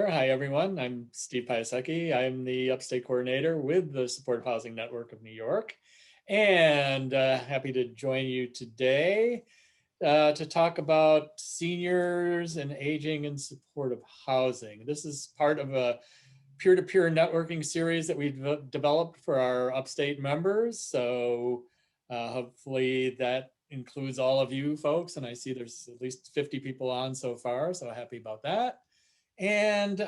Hi, everyone. I'm Steve Piasecki. I'm the Upstate Coordinator with the Supportive Housing Network of New York, and happy to join you today to talk about seniors and aging and supportive housing. This is part of a peer-to-peer networking series that we've developed for our Upstate members. So hopefully that includes all of you folks, and I see there's at least 50 people on so far, so happy about that. And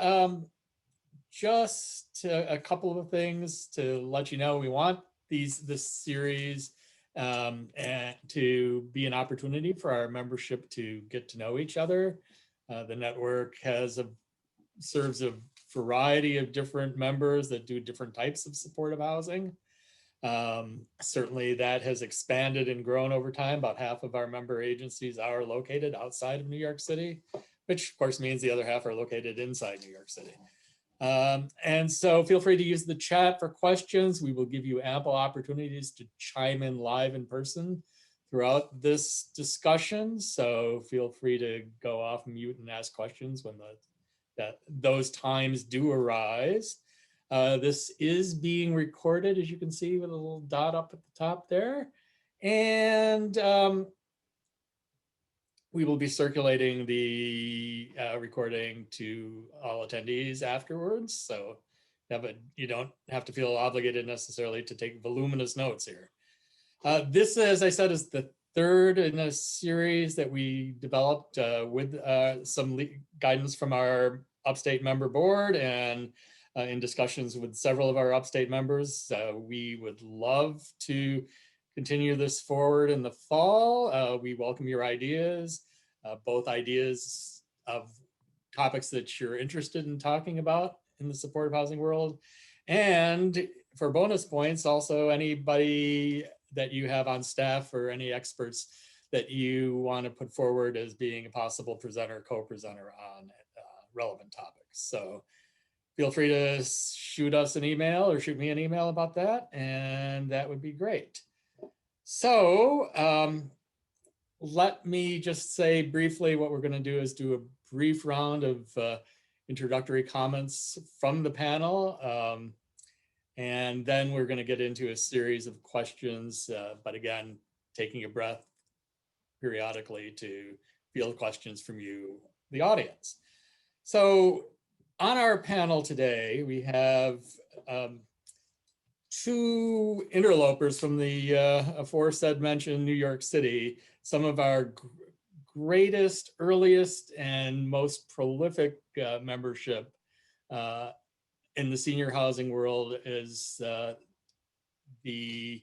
just a couple of things to let you know, we want this series and to be an opportunity for our membership to get to know each other. The network serves a variety of different members that do different types of supportive housing. Certainly that has expanded and grown over time. About half of our member agencies are located outside of New York City, which of course means the other half are located inside New York City. And so feel free to use the chat for questions. We will give you ample opportunities to chime in live in person throughout this discussion. So feel free to go off mute and ask questions when those times do arise. This is being recorded, as you can see with a little dot up at the top there. And we will be circulating the recording to all attendees afterwards. So you don't have to feel obligated necessarily to take voluminous notes here. This, as I said, is the third in a series that we developed with some guidance from our Upstate member board and in discussions with several of our Upstate members. We would love to continue this forward in the fall. We welcome your ideas, both ideas of topics that you're interested in talking about in the supportive housing world. And for bonus points, also anybody that you have on staff or any experts that you want to put forward as being a possible presenter, co-presenter on relevant topics. So feel free to shoot us an email or shoot me an email about that, and that would be great. So let me just say briefly what we're going to do is do a brief round of introductory comments from the panel. And then we're going to get into a series of questions, but again, taking a breath periodically to field questions from you, the audience. So on our panel today, we have two interlopers from the aforesaid mentioned New York City, some of our greatest, earliest, and most prolific membership in the senior housing world is the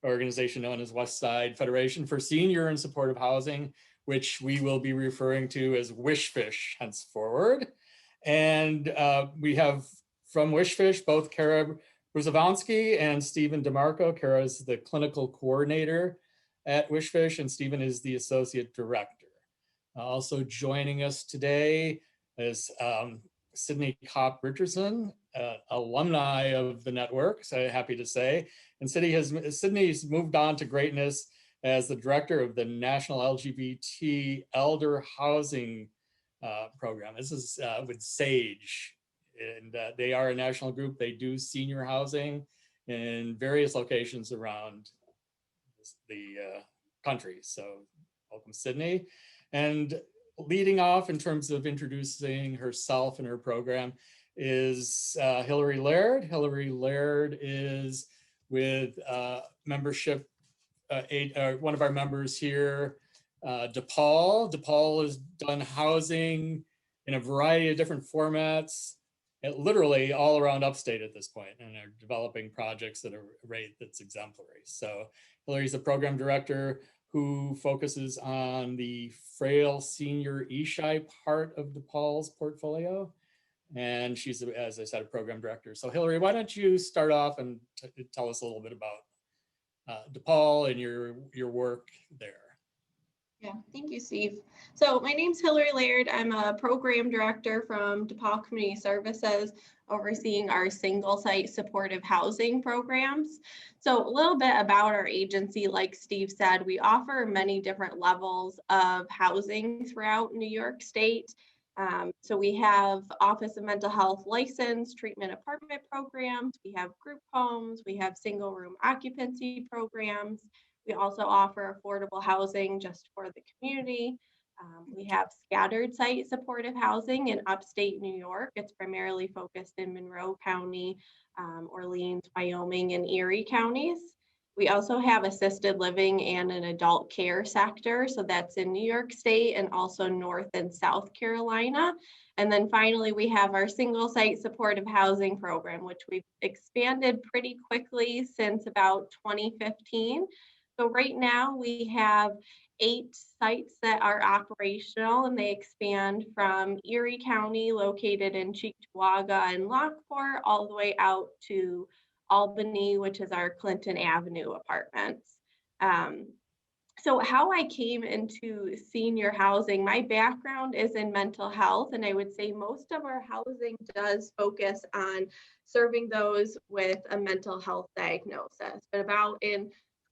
organization known as West Side Federation for Senior and Supportive Housing, which we will be referring to as WSHFISH henceforward. And we have from WSHFISH both Cara Brussovansky and Stephen deMarco. Cara is the clinical coordinator at WSHFISH and Stephen is the associate director. Also joining us today is Sydney Kopp-Richardson, alumni of the network, so happy to say. And Sydney's moved on to greatness as the director of the National LGBT Elder Housing Program. This is with SAGE, and they are a national group. They do senior housing in various locations around the country. So welcome, Sydney. And leading off in terms of introducing herself and her program is Hillary Laird. Hillary Laird is with membership, one of our members here, DePaul. DePaul has done housing in a variety of different formats, literally all around upstate at this point, and are developing projects at a rate that's exemplary. So Hillary's the program director who focuses on the Frail senior ESSHI part of DePaul's portfolio. And she's, as I said, a program director. So Hillary, why don't you start off and tell us a little bit about DePaul and your work there. Yeah, thank you, Steve. So my name's Hillary Laird. I'm a program director from DePaul Community Services, overseeing our single site supportive housing programs. So a little bit about our agency, like Steve said, we offer many different levels of housing throughout New York State. So we have Office of Mental Health licensed treatment apartment programs. We have group homes. We have single room occupancy programs. We also offer affordable housing just for the community. We have scattered site supportive housing in upstate New York. It's primarily focused in Monroe County, Orleans, Wyoming, and Erie counties. We also have assisted living and an adult care sector. So that's in New York State and also North and South Carolina. And then finally, we have our single site supportive housing program, which we've expanded pretty quickly since about 2015. So right now we have 8 sites that are operational, and they expand from Erie County, located in Cheektowaga and Lockport, all the way out to Albany, which is our Clinton Avenue apartments. So how I came into senior housing, my background is in mental health, and I would say most of our housing does focus on serving those with a mental health diagnosis. But about in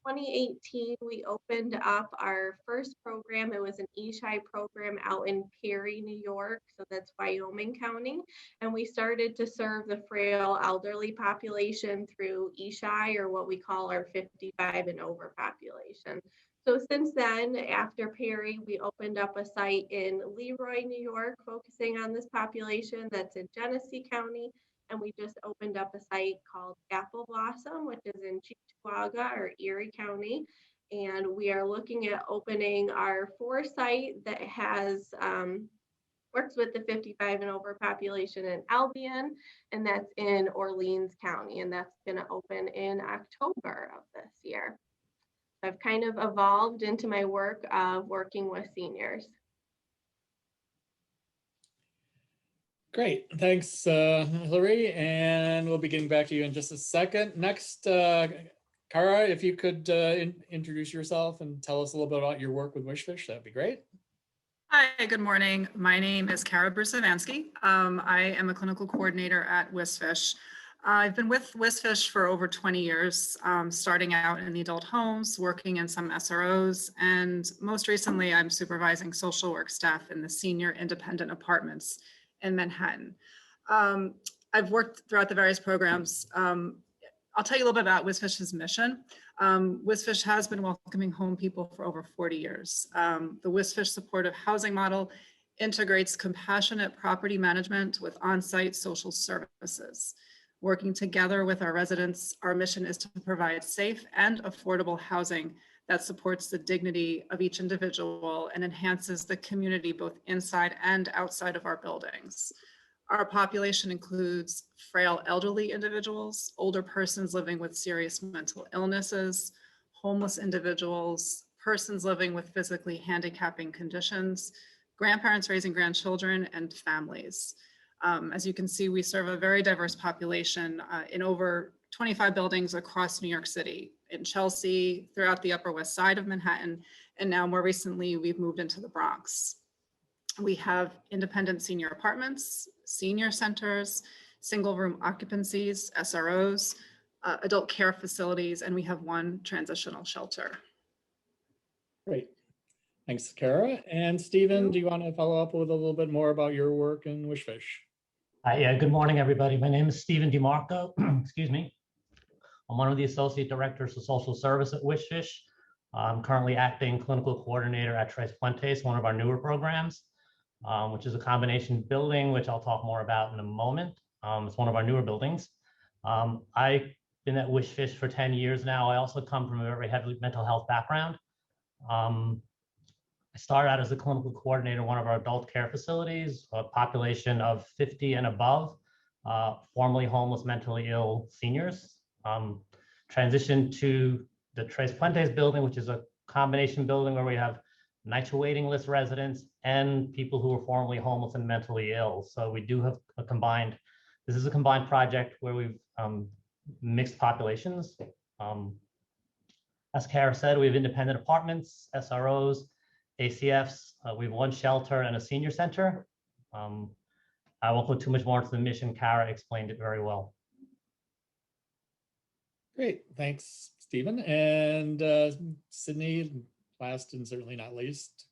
2018, we opened up our first program. It was an ESSHI program out in Perry, New York. So that's Wyoming County. And we started to serve the frail elderly population through ESSHI, or what we call our 55 and over population. So since then, after Perry, we opened up a site in Leroy, New York, focusing on this population. That's in Genesee County. And we just opened up a site called Apple Blossom, which is in Cheektowaga or Erie County. And we are looking at opening our 4th site that has works with the 55 and over population in Albion, and that's in Orleans County. And that's going to open in October of this year. I've kind of evolved into my work of working with seniors. Great, thanks, Hillary, and we'll be getting back to you in just a second. Next, Cara, if you could introduce yourself and tell us a little bit about your work with Wishfish, that'd be great. Hi, good morning. My name is Cara Brussovansky. I am a clinical coordinator at Wishfish. I've been with Wishfish for over 20 years, starting out in the adult homes, working in some SROs, and most recently I'm supervising social work staff in the senior independent apartments in Manhattan. I've worked throughout the various programs. I'll tell you a little bit about Wishfish's mission. Wishfish has been welcoming home people for over 40 years. The Wishfish supportive housing model integrates compassionate property management with on-site social services. Working together with our residents, our mission is to provide safe and affordable housing that supports the dignity of each individual and enhances the community both inside and outside of our buildings. Our population includes frail elderly individuals, older persons living with serious mental illnesses, homeless individuals, persons living with physically handicapping conditions, grandparents raising grandchildren, and families. As you can see, we serve a very diverse population in over 25 buildings across New York City, in Chelsea, throughout the Upper West Side of Manhattan, and now more recently, we've moved into the Bronx. We have independent senior apartments, senior centers, single room occupancies, SROs, adult care facilities, and we have 1 transitional shelter. Great. Thanks, Cara. And Stephen, do you want to follow up with a little bit more about your work in Wishfish? Yeah, good morning, everybody. My name is Stephen deMarco. Excuse me. I'm one of the Associate Directors of Social Service at Wishfish. I'm currently acting clinical coordinator at Tres Puentes, one of our newer programs, which is a combination building, which I'll talk more about in a moment. It's one of our newer buildings. I've been at Wishfish for 10 years now. I also come from a very heavy mental health background. I started out as a clinical coordinator in one of our adult care facilities, a population of 50 and above, formerly homeless, mentally ill seniors. Transitioned to the Tres Puentes building, which is a combination building where we have NYCHA waiting list residents and people who are formerly homeless and mentally ill. So we do have a combined, this is a combined project where we've mixed populations. As Cara said, we have independent apartments, SROs, ACFs. We have 1 shelter and a senior center. I won't go too much more into the mission. Cara explained it very well. Great, thanks, Stephen. And Sydney, last and certainly not least.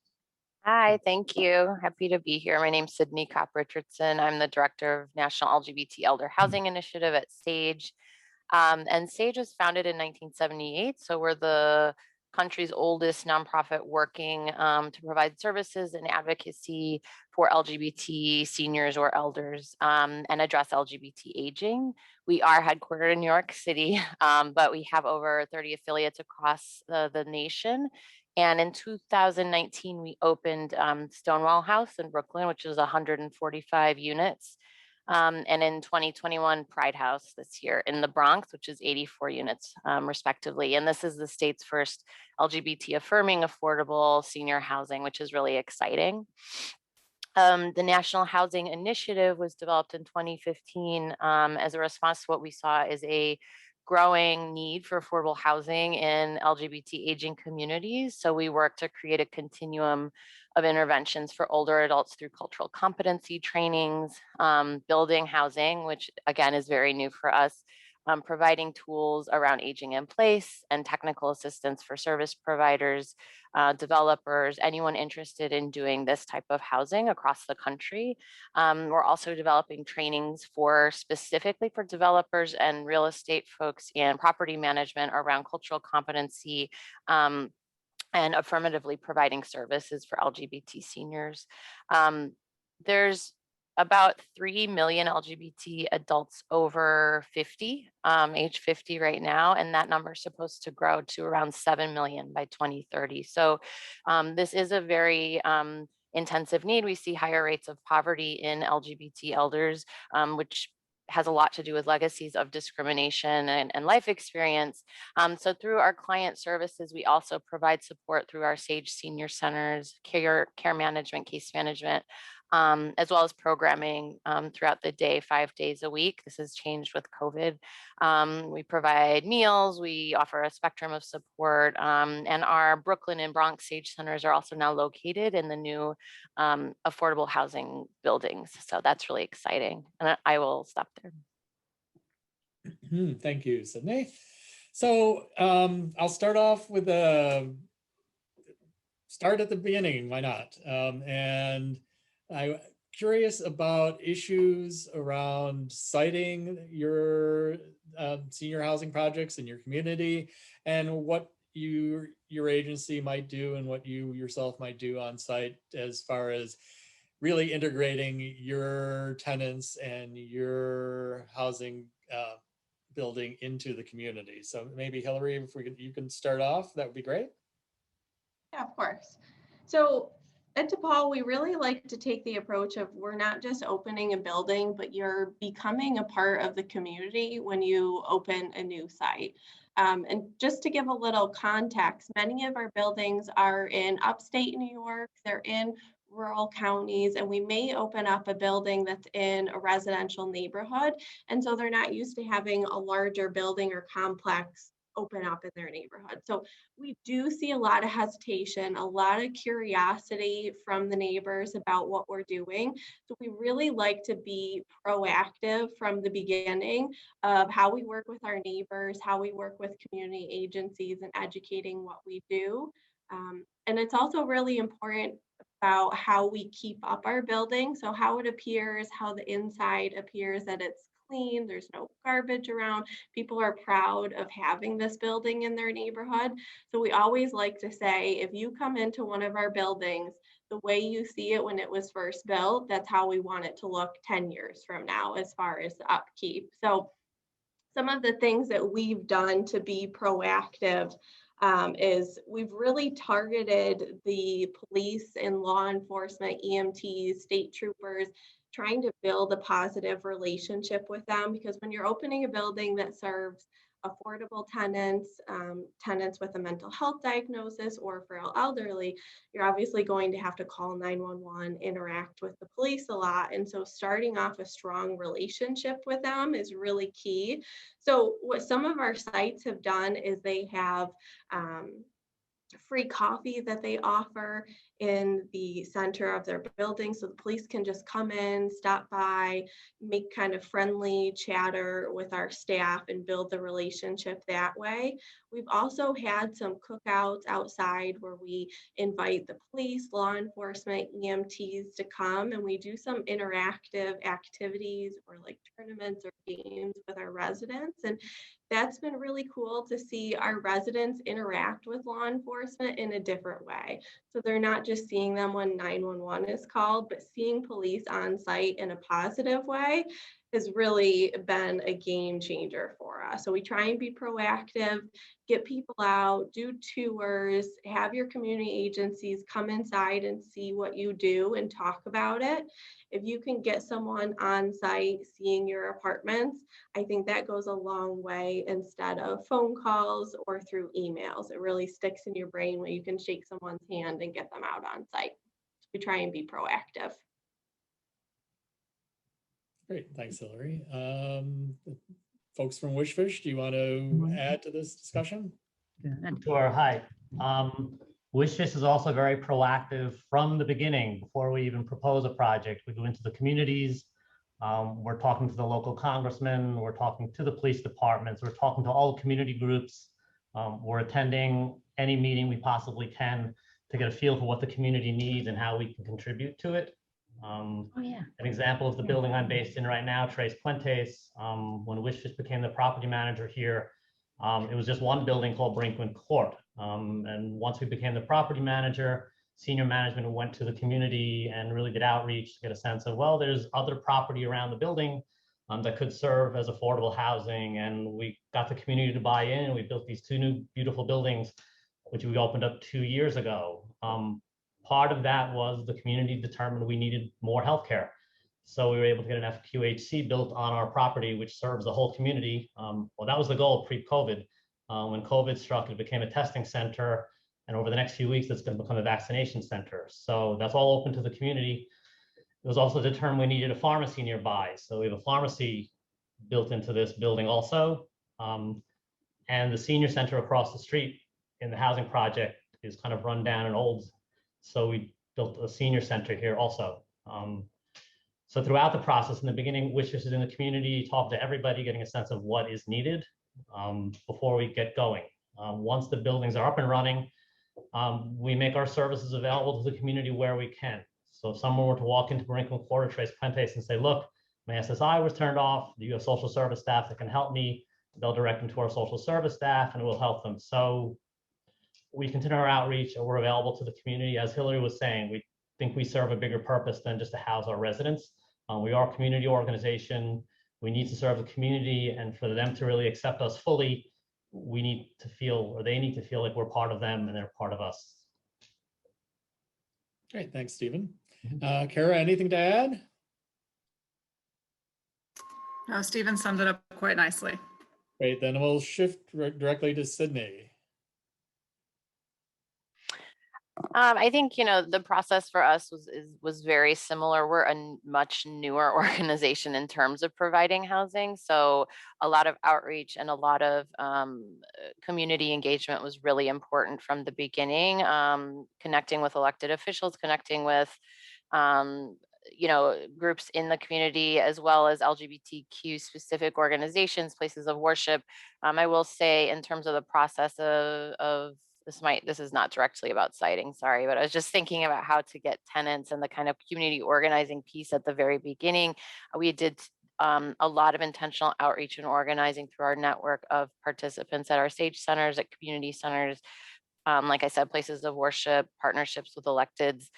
Hi, thank you. Happy to be here. My name's Sydney Kopp-Richardson. I'm the Director of National LGBT Elder Housing Initiative at SAGE. And SAGE was founded in 1978, so we're the country's oldest nonprofit working to provide services and advocacy for LGBT seniors or elders and address LGBT aging. We are headquartered in New York City, but we have over 30 affiliates across the nation. And in 2019, we opened Stonewall House in Brooklyn, which is 145 units. And in 2021, Pride House this year in the Bronx, which is 84 units respectively. And this is the state's first LGBT affirming affordable senior housing, which is really exciting. The National Housing Initiative was developed in 2015 as a response to what we saw as a growing need for affordable housing in LGBT aging communities. So we work to create a continuum of interventions for older adults through cultural competency trainings, building housing, which again is very new for us, providing tools around aging in place and technical assistance for service providers, developers, anyone interested in doing this type of housing across the country. We're also developing trainings specifically for developers and real estate folks and property management around cultural competency and affirmatively providing services for LGBT seniors. There's about 3 million LGBT adults over 50, age 50 right now, and that number is supposed to grow to around 7 million by 2030. So this is a very intensive need. We see higher rates of poverty in LGBT elders, which has a lot to do with legacies of discrimination and life experience. So through our client services, we also provide support through our SAGE senior centers, care management, case management, as well as programming throughout the day, 5 days a week. This has changed with COVID. We provide meals, we offer a spectrum of support, and our Brooklyn and Bronx SAGE centers are also now located in the new affordable housing buildings. So that's really exciting. And I will stop there. Thank you, Sydney. So I'll start off with start at the beginning, why not? And I'm curious about issues around citing your senior housing projects in your community and what your agency might do and what you yourself might do on site as far as really integrating your tenants and your housing building into the community. So maybe Hillary, if you can start off, that would be great. Yeah, of course. So at DePaul, we really like to take the approach of we're not just opening a building, but you're becoming a part of the community when you open a new site. And just to give a little context, many of our buildings are in upstate New York, they're in rural counties, and we may open up a building that's in a residential neighborhood. And so they're not used to having a larger building or complex open up in their neighborhood. So we do see a lot of hesitation, a lot of curiosity from the neighbors about what we're doing. So we really like to be proactive from the beginning of how we work with our neighbors, how we work with community agencies and educating what we do. And it's also really important about how we keep up our building. So how it appears, how the inside appears, that it's clean, there's no garbage around. People are proud of having this building in their neighborhood. So we always like to say, if you come into one of our buildings, the way you see it when it was first built, that's how we want it to look 10 years from now as far as the upkeep. So some of the things that we've done to be proactive is we've really targeted the police and law enforcement, EMTs, state troopers, trying to build a positive relationship with them, because when you're opening a building that serves affordable tenants, tenants with a mental health diagnosis or frail elderly, you're obviously going to have to call 911, interact with the police a lot. And so starting off a strong relationship with them is really key. So what some of our sites have done is they have free coffee that they offer in the center of their building, so the police can just come in, stop by, make kind of friendly chatter with our staff and build the relationship that way. We've also had some cookouts outside where we invite the police, law enforcement, EMTs to come, and we do some interactive activities or like tournaments or games with our residents. And that's been really cool to see our residents interact with law enforcement in a different way. So they're not just seeing them when 911 is called, but seeing police on site in a positive way has really been a game changer for us. So we try and be proactive, get people out, do tours, have your community agencies come inside and see what you do and talk about it. If you can get someone on site seeing your apartments, I think that goes a long way instead of phone calls or through emails. It really sticks in your brain when you can shake someone's hand and get them out on site. We try and be proactive. Great, thanks, Hillary. Folks from Wishfish, do you want to add to this discussion? Sure, hi. Wishfish is also very proactive from the beginning. Before we even propose a project, we go into the communities. We're talking to the local congressmen, we're talking to the police departments, we're talking to all the community groups. We're attending any meeting we possibly can to get a feel for what the community needs and how we can contribute to it. An example is the building I'm based in right now, Tres Puentes. When Wishfish became the property manager here, it was just one building called Brinkman Court. And once we became the property manager, senior management went to the community and really did outreach to get a sense of, well, there's other property around the building that could serve as affordable housing. And we got the community to buy in, and we built these 2 new beautiful buildings, which we opened up 2 years ago. Part of that was the community determined we needed more healthcare. So we were able to get an FQHC built on our property, which serves the whole community. Well, that was the goal pre-COVID. When COVID struck, it became a testing center. And over the next few weeks, it's going to become a vaccination center. So that's all open to the community. It was also determined we needed a pharmacy nearby. So we have a pharmacy built into this building also. And the senior center across the street in the housing project is kind of run down and old. So we built a senior center here also. So throughout the process, in the beginning, Wishfish is in the community, talk to everybody, getting a sense of what is needed before we get going. Once the buildings are up and running, we make our services available to the community where we can. So if someone were to walk into Brinkman Court or Tres Puentes and say, look, my SSI was turned off, do you have social service staff that can help me? They'll direct them to our social service staff and it will help them. So we continue our outreach and we're available to the community. As Hillary was saying, we think we serve a bigger purpose than just to house our residents. We are a community organization. We need to serve the community, and for them to really accept us fully, we need to feel, or they need to feel like we're part of them and they're part of us. Great, thanks, Stephen. Cara, anything to add? No, Stephen summed it up quite nicely. Great, then we'll shift directly to Sydney. I think, the process for us was very similar. We're a much newer organization in terms of providing housing. So a lot of outreach and a lot of community engagement was really important from the beginning. Connecting with elected officials, connecting with groups in the community, as well as LGBTQ specific organizations, places of worship. I will say, in terms of the process of this is not directly about siting, sorry, but I was just thinking about how to get tenants and the kind of community organizing piece at the very beginning. We did a lot of intentional outreach and organizing through our network of participants at our SAGE centers, at community centers, like I said, places of worship, partnerships with electeds,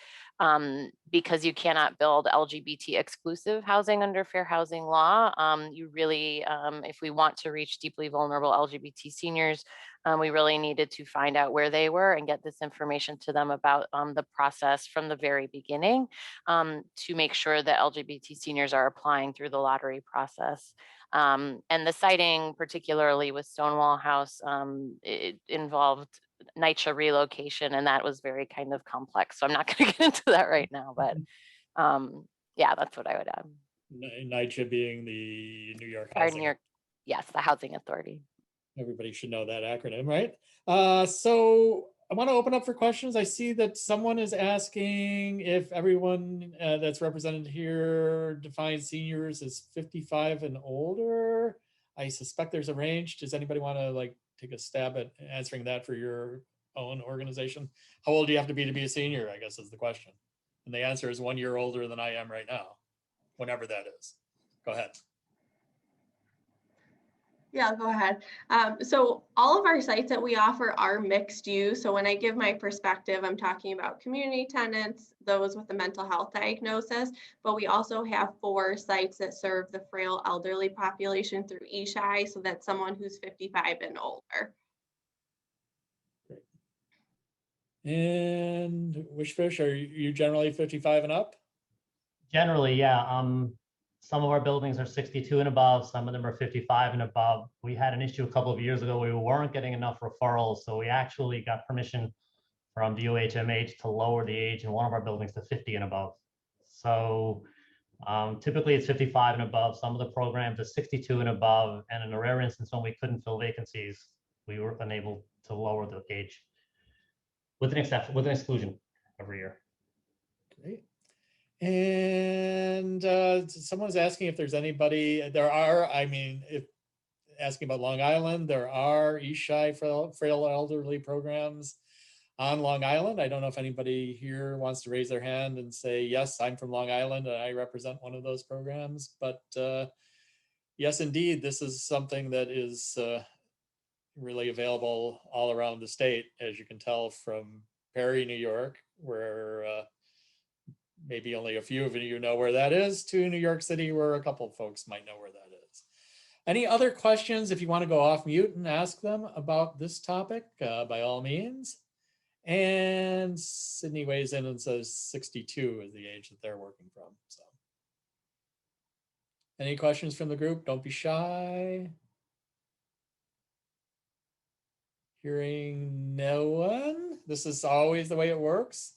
because you cannot build LGBT exclusive housing under fair housing law. You really, if we want to reach deeply vulnerable LGBT seniors, we really needed to find out where they were and get this information to them about the process from the very beginning, to make sure that LGBT seniors are applying through the lottery process. And the siting, particularly with Stonewall House, it involved NYCHA relocation, and that was very kind of complex. So I'm not going to get into that right now, but yeah, that's what I would add. NYCHA being the New York Our Housing. New York, yes, the Housing Authority. Everybody should know that acronym, right? So I want to open up for questions. I see that someone is asking if everyone that's represented here defines seniors as 55 and older. I suspect there's a range. Does anybody want to like take a stab at answering that for your own organization? How old do you have to be a senior, I guess is the question. And the answer is 1 year older than I am right now, whenever that is. Go ahead. Yeah, go ahead. So all of our sites that we offer are mixed use. So when I give my perspective, I'm talking about community tenants, those with a mental health diagnosis, but we also have 4 sites that serve the frail elderly population through ESSHI. So that's someone who's 55 and older. Great. And Wishfish, are you generally 55 and up? Generally, yeah. Some of our buildings are 62 and above, some of them are 55 and above. We had an issue a couple of years ago. We weren't getting enough referrals, so we actually got permission from the OHMH to lower the age in one of our buildings to 50 and above. So typically it's 55 and above. Some of the programs are 62 and above, and in a rare instance when we couldn't fill vacancies, we were unable to lower the age with an exception, with an exclusion every year. Great. And someone's asking if there's anybody, there are, I mean, if asking about Long Island, there are ESSHI frail elderly programs on Long Island. I don't know if anybody here wants to raise their hand and say, yes, I'm from Long Island and I represent one of those programs. But yes, indeed, this is something that is really available all around the state, as you can tell from Perry, New York, where maybe only a few of you know where that is, to New York City, where a couple of folks might know where that is. Any other questions? If you want to go off mute and ask them about this topic, by all means. And Sydney weighs in and says 62 is the age that they're working from. So, any questions from the group? Don't be shy. Hearing no one. This is always the way it works.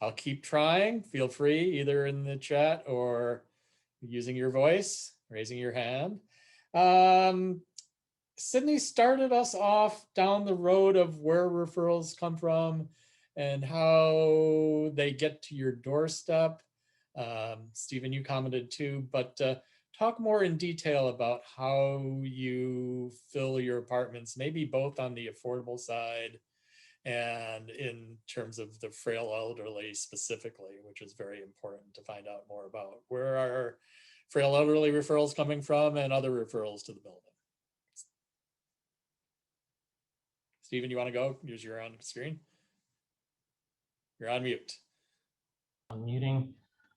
I'll keep trying. Feel free, either in the chat or using your voice, raising your hand. Sydney started us off down the road of where referrals come from and how they get to your doorstep. Stephen, you commented too, but talk more in detail about how you fill your apartments, maybe both on the affordable side and in terms of the frail elderly specifically, which is very important to find out more about. Where are frail elderly referrals coming from and other referrals to the building? Stephen, you want to go? Use your own screen. You're on mute. I'm muting.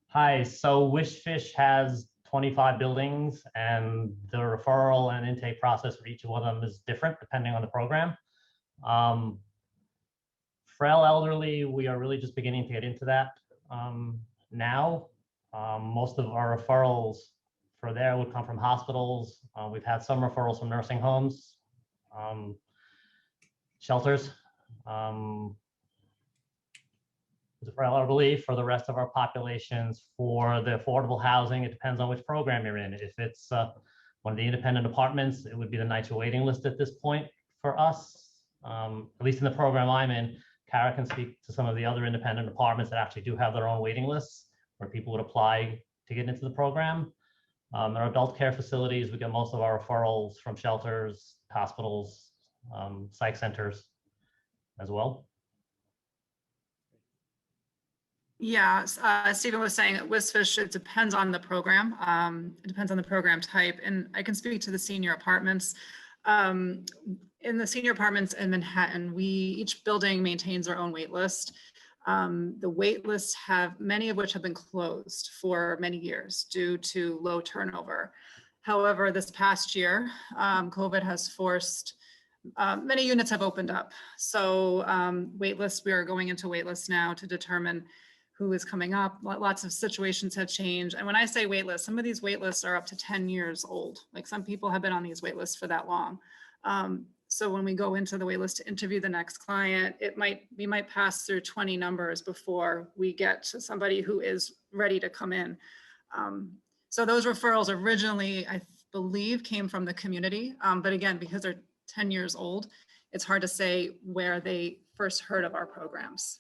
Hi, so Wishfish has 25 buildings and the referral and intake process for each one of them is different depending on the program. Frail elderly, we are really just beginning to get into that now. Most of our referrals for there would come from hospitals. We've had some referrals from nursing homes, shelters. The frail elderly, for the rest of our populations, for the affordable housing, it depends on which program you're in. If it's one of the independent apartments, it would be the NYCHA waiting list at this point for us. At least in the program I'm in, Cara can speak to some of the other independent apartments that actually do have their own waiting lists where people would apply to get into the program. Our adult care facilities, we get most of our referrals from shelters, hospitals, psych centers as well. Yeah, Stephen was saying at Wishfish, it depends on the program. It depends on the program type. And I can speak to the senior apartments. In the senior apartments in Manhattan, each building maintains their own wait list. The wait lists many of which have been closed for many years due to low turnover. However, this past year, COVID has forced many units have opened up. So wait lists, we are going into wait lists now to determine who is coming up. Lots of situations have changed. And when I say wait lists, some of these wait lists are up to 10 years old. Like some people have been on these wait lists for that long. So when we go into the wait list to interview the next client, we might pass through 20 numbers before we get to somebody who is ready to come in. So those referrals originally, I believe, came from the community. But again, because they're 10 years old, it's hard to say where they first heard of our programs.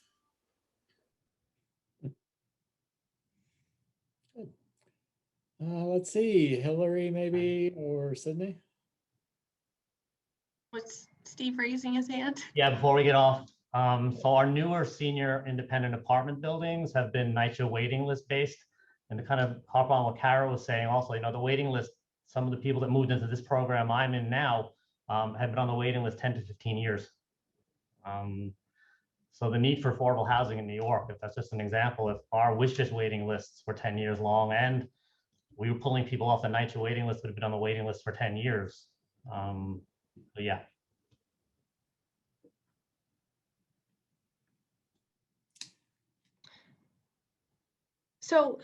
Let's see, Hillary maybe, or Sydney? Was Steve raising his hand? Yeah, before we get off, so our newer senior independent apartment buildings have been NYCHA waiting list based. And to kind of hop on what Cara was saying also, the waiting list, some of the people that moved into this program I'm in now have been on the waiting list 10 to 15 years. So the need for affordable housing in New York, if that's just an example, if our WishFish waiting lists were 10 years long and we were pulling people off the NYCHA waiting list that have been on the waiting list for 10 years. But yeah. So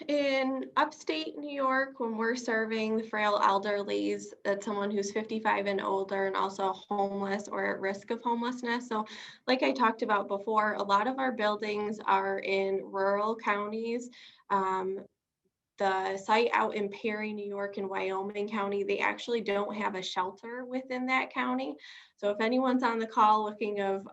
in upstate New York, when we're serving the frail elderlies, that's someone who's 55 and older and also homeless or at risk of homelessness. So like I talked about before, a lot of our buildings are in rural counties. The site out in Perry, New York and Wyoming County, they actually don't have a shelter within that county. So if anyone's on the call looking of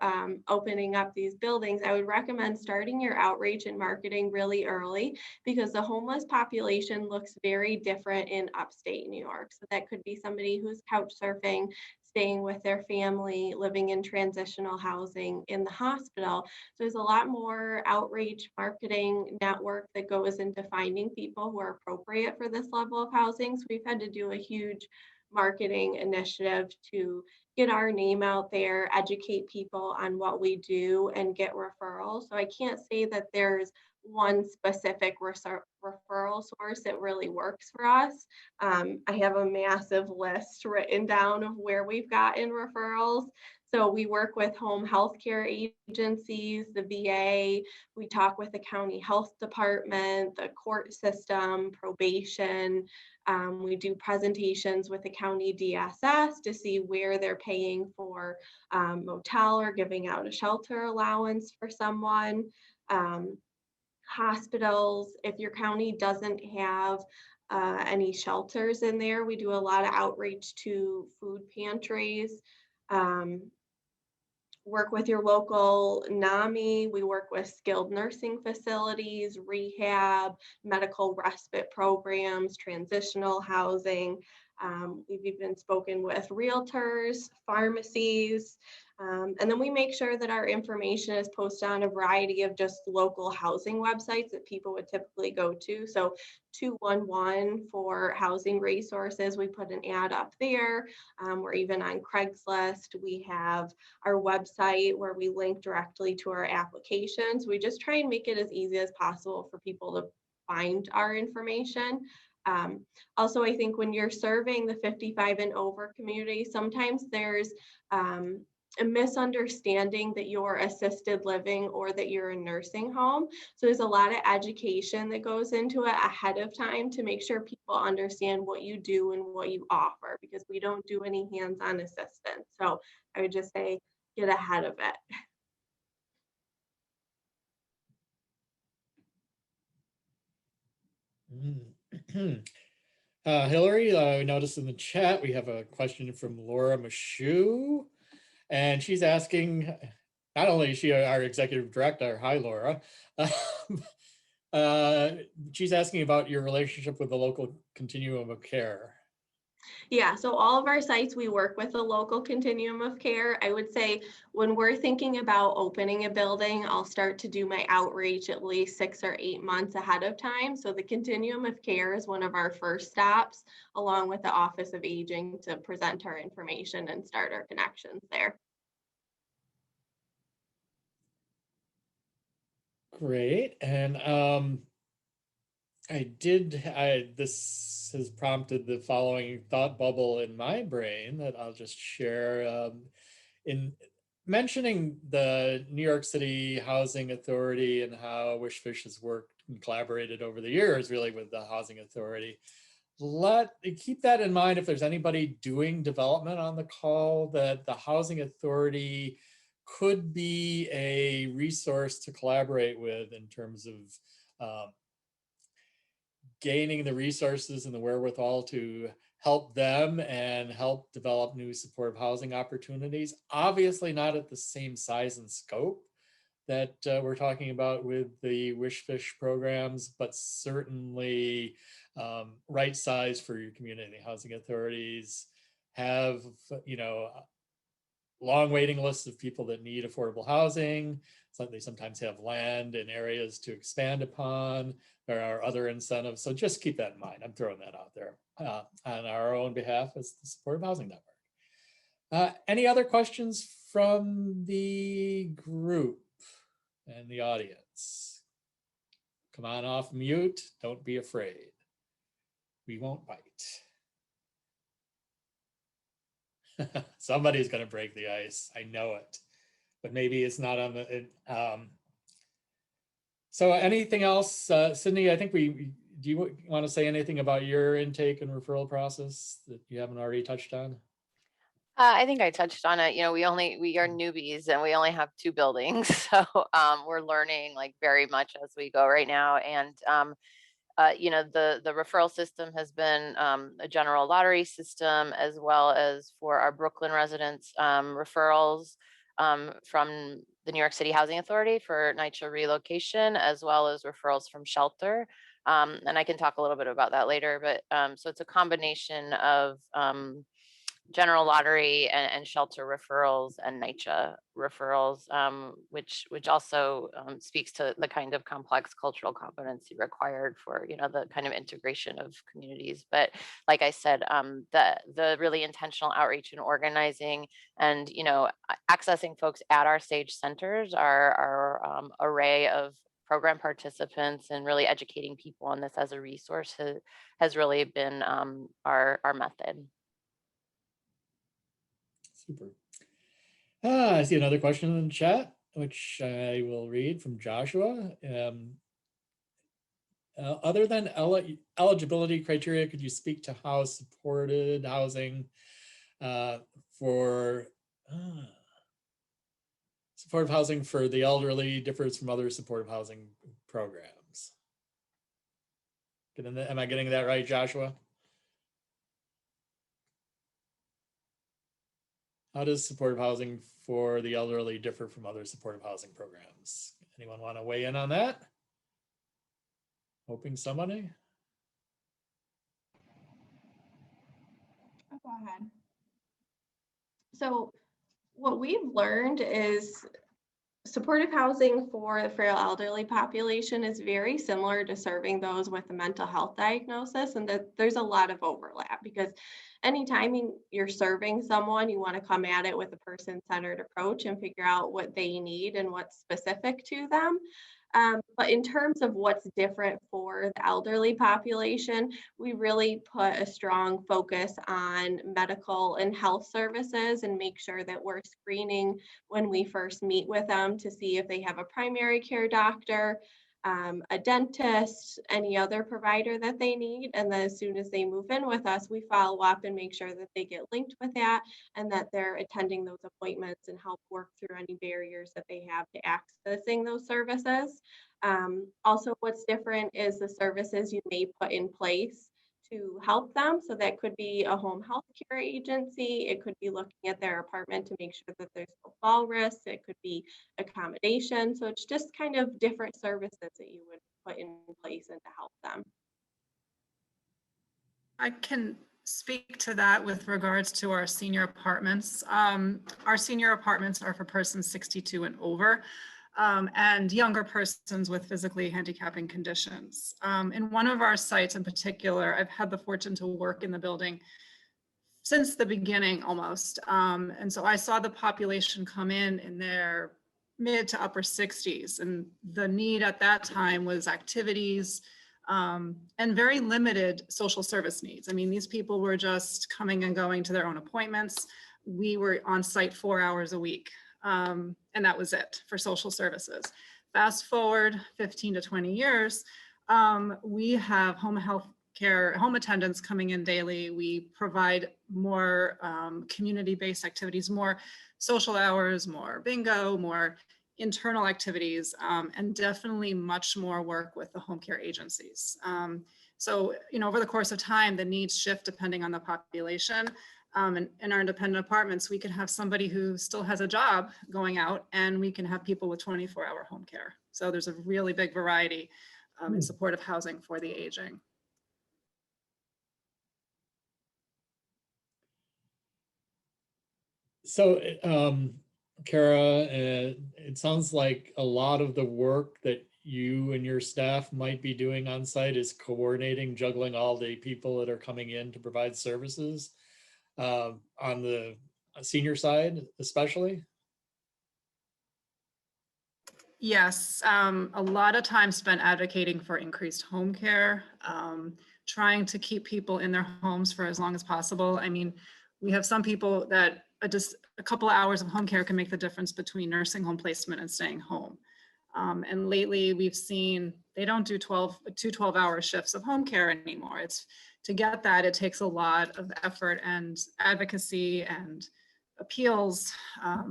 opening up these buildings, I would recommend starting your outreach and marketing really early because the homeless population looks very different in upstate New York. So that could be somebody who's couch surfing, staying with their family, living in transitional housing in the hospital. So there's a lot more outreach marketing network that goes into finding people who are appropriate for this level of housing. So we've had to do a huge marketing initiative to get our name out there, educate people on what we do and get referrals. So I can't say that there's one specific referral source that really works for us. I have a massive list written down of where we've gotten referrals. So we work with home health care agencies, the VA, we talk with the county health department, the court system, probation. We do presentations with the county DSS to see where they're paying for motel or giving out a shelter allowance for someone. Hospitals, if your county doesn't have any shelters in there, we do a lot of outreach to food pantries. Work with your local NAMI. We work with skilled nursing facilities, rehab, medical respite programs, transitional housing. We've even spoken with realtors, pharmacies, and then we make sure that our information is posted on a variety of just local housing websites that people would typically go to. So 211 for housing resources, we put an ad up there. We're even on Craigslist. We have our website where we link directly to our applications. We just try and make it as easy as possible for people to find our information. Also, I think when you're serving the 55 and over community, sometimes there's a misunderstanding that you're assisted living or that you're a nursing home. So there's a lot of education that goes into it ahead of time to make sure people understand what you do and what you offer, because we don't do any hands-on assistance. So I would just say, get ahead of it. Hillary, I noticed in the chat we have a question from Laura Mashu, and she's asking, not only is she our executive director, hi Laura, she's asking about your relationship with the local continuum of care. Yeah, so all of our sites, we work with a local continuum of care. I would say when we're thinking about opening a building, I'll start to do my outreach at least 6 or 8 months ahead of time. So the continuum of care is one of our first stops, along with the Office of Aging, to present our information and start our connections there. Great. And this has prompted the following thought bubble in my brain that I'll just share. In mentioning the New York City Housing Authority and how WishFish has worked and collaborated over the years really with the Housing Authority, keep that in mind if there's anybody doing development on the call, that the Housing Authority could be a resource to collaborate with in terms of gaining the resources and the wherewithal to help them and help develop new supportive housing opportunities. Obviously not at the same size and scope that we're talking about with the WishFish programs, but certainly right size for your community housing authorities, have, you know, long waiting lists of people that need affordable housing. So they sometimes have land and areas to expand upon. There are other incentives. So just keep that in mind. I'm throwing that out there on our own behalf as the Supportive Housing Network. Any other questions from the group and the audience? Come on off mute. Don't be afraid. We won't bite. Somebody's going to break the ice. I know it, but maybe it's not on the. So anything else, Sydney? I think do you want to say anything about your intake and referral process that you haven't already touched on? I think I touched on it. You know, we are newbies and we only have 2 buildings, so we're learning like very much as we go right now. And you know, the referral system has been a general lottery system, as well as for our Brooklyn residents, referrals from the New York City Housing Authority for NYCHA relocation, as well as referrals from shelter. And I can talk a little bit about that later, but so it's a combination of general lottery and shelter referrals and NYCHA referrals, which also speaks to the kind of complex cultural competency required for, you know, the kind of integration of communities. But like I said, the really intentional outreach and organizing, and, you know, accessing folks at our SAGE centers, our array of program participants, and really educating people on this as a resource has really been our method. Super. I see another question in the chat, which I will read from Joshua. Other than eligibility criteria, could you speak to how supported housing for supportive housing for the elderly differs from other supportive housing programs? Am I getting that right, Joshua? How does supportive housing for the elderly differ from other supportive housing programs? Anyone want to weigh in on that? Hoping somebody. I'll go ahead. So what we've learned is supportive housing for the frail elderly population is very similar to serving those with a mental health diagnosis, and that there's a lot of overlap, because anytime you're serving someone, you want to come at it with a person-centered approach and figure out what they need and what's specific to them. But in terms of what's different for the elderly population, we really put a strong focus on medical and health services and make sure that we're screening when we first meet with them to see if they have a primary care doctor, a dentist, any other provider that they need. And then as soon as they move in with us, we follow up and make sure that they get linked with that and that they're attending those appointments and help work through any barriers that they have to accessing those services. Also, what's different is the services you may put in place to help them. So that could be a home health care agency. It could be looking at their apartment to make sure that there's no fall risk. It could be accommodation. So it's just kind of different services that you would put in place and to help them. I can speak to that with regards to our senior apartments. Our senior apartments are for persons 62 and over. And younger persons with physically handicapping conditions. In one of our sites in particular, I've had the fortune to work in the building since the beginning almost. And so I saw the population come in their mid to upper 60s. And the need at that time was activities and very limited social service needs. I mean, these people were just coming and going to their own appointments. We were on site 4 hours a week. And that was it for social services. Fast forward 15 to 20 years, we have home health care, home attendants coming in daily. We provide more community-based activities, more social hours, more bingo, more internal activities, and definitely much more work with the home care agencies. So, over the course of time, the needs shift depending on the population. And in our independent apartments, we can have somebody who still has a job going out, and we can have people with 24-hour home care. So there's a really big variety in supportive housing for the aging. So, Cara, it sounds like a lot of the work that you and your staff might be doing on site is coordinating, juggling all the people that are coming in to provide services on the senior side, especially. Yes, a lot of time spent advocating for increased home care, trying to keep people in their homes for as long as possible. I mean, we have some people that just a couple of hours of home care can make the difference between nursing home placement and staying home. And lately we've seen they don't do 12-hour shifts of home care anymore. To get that, it takes a lot of effort and advocacy and appeals.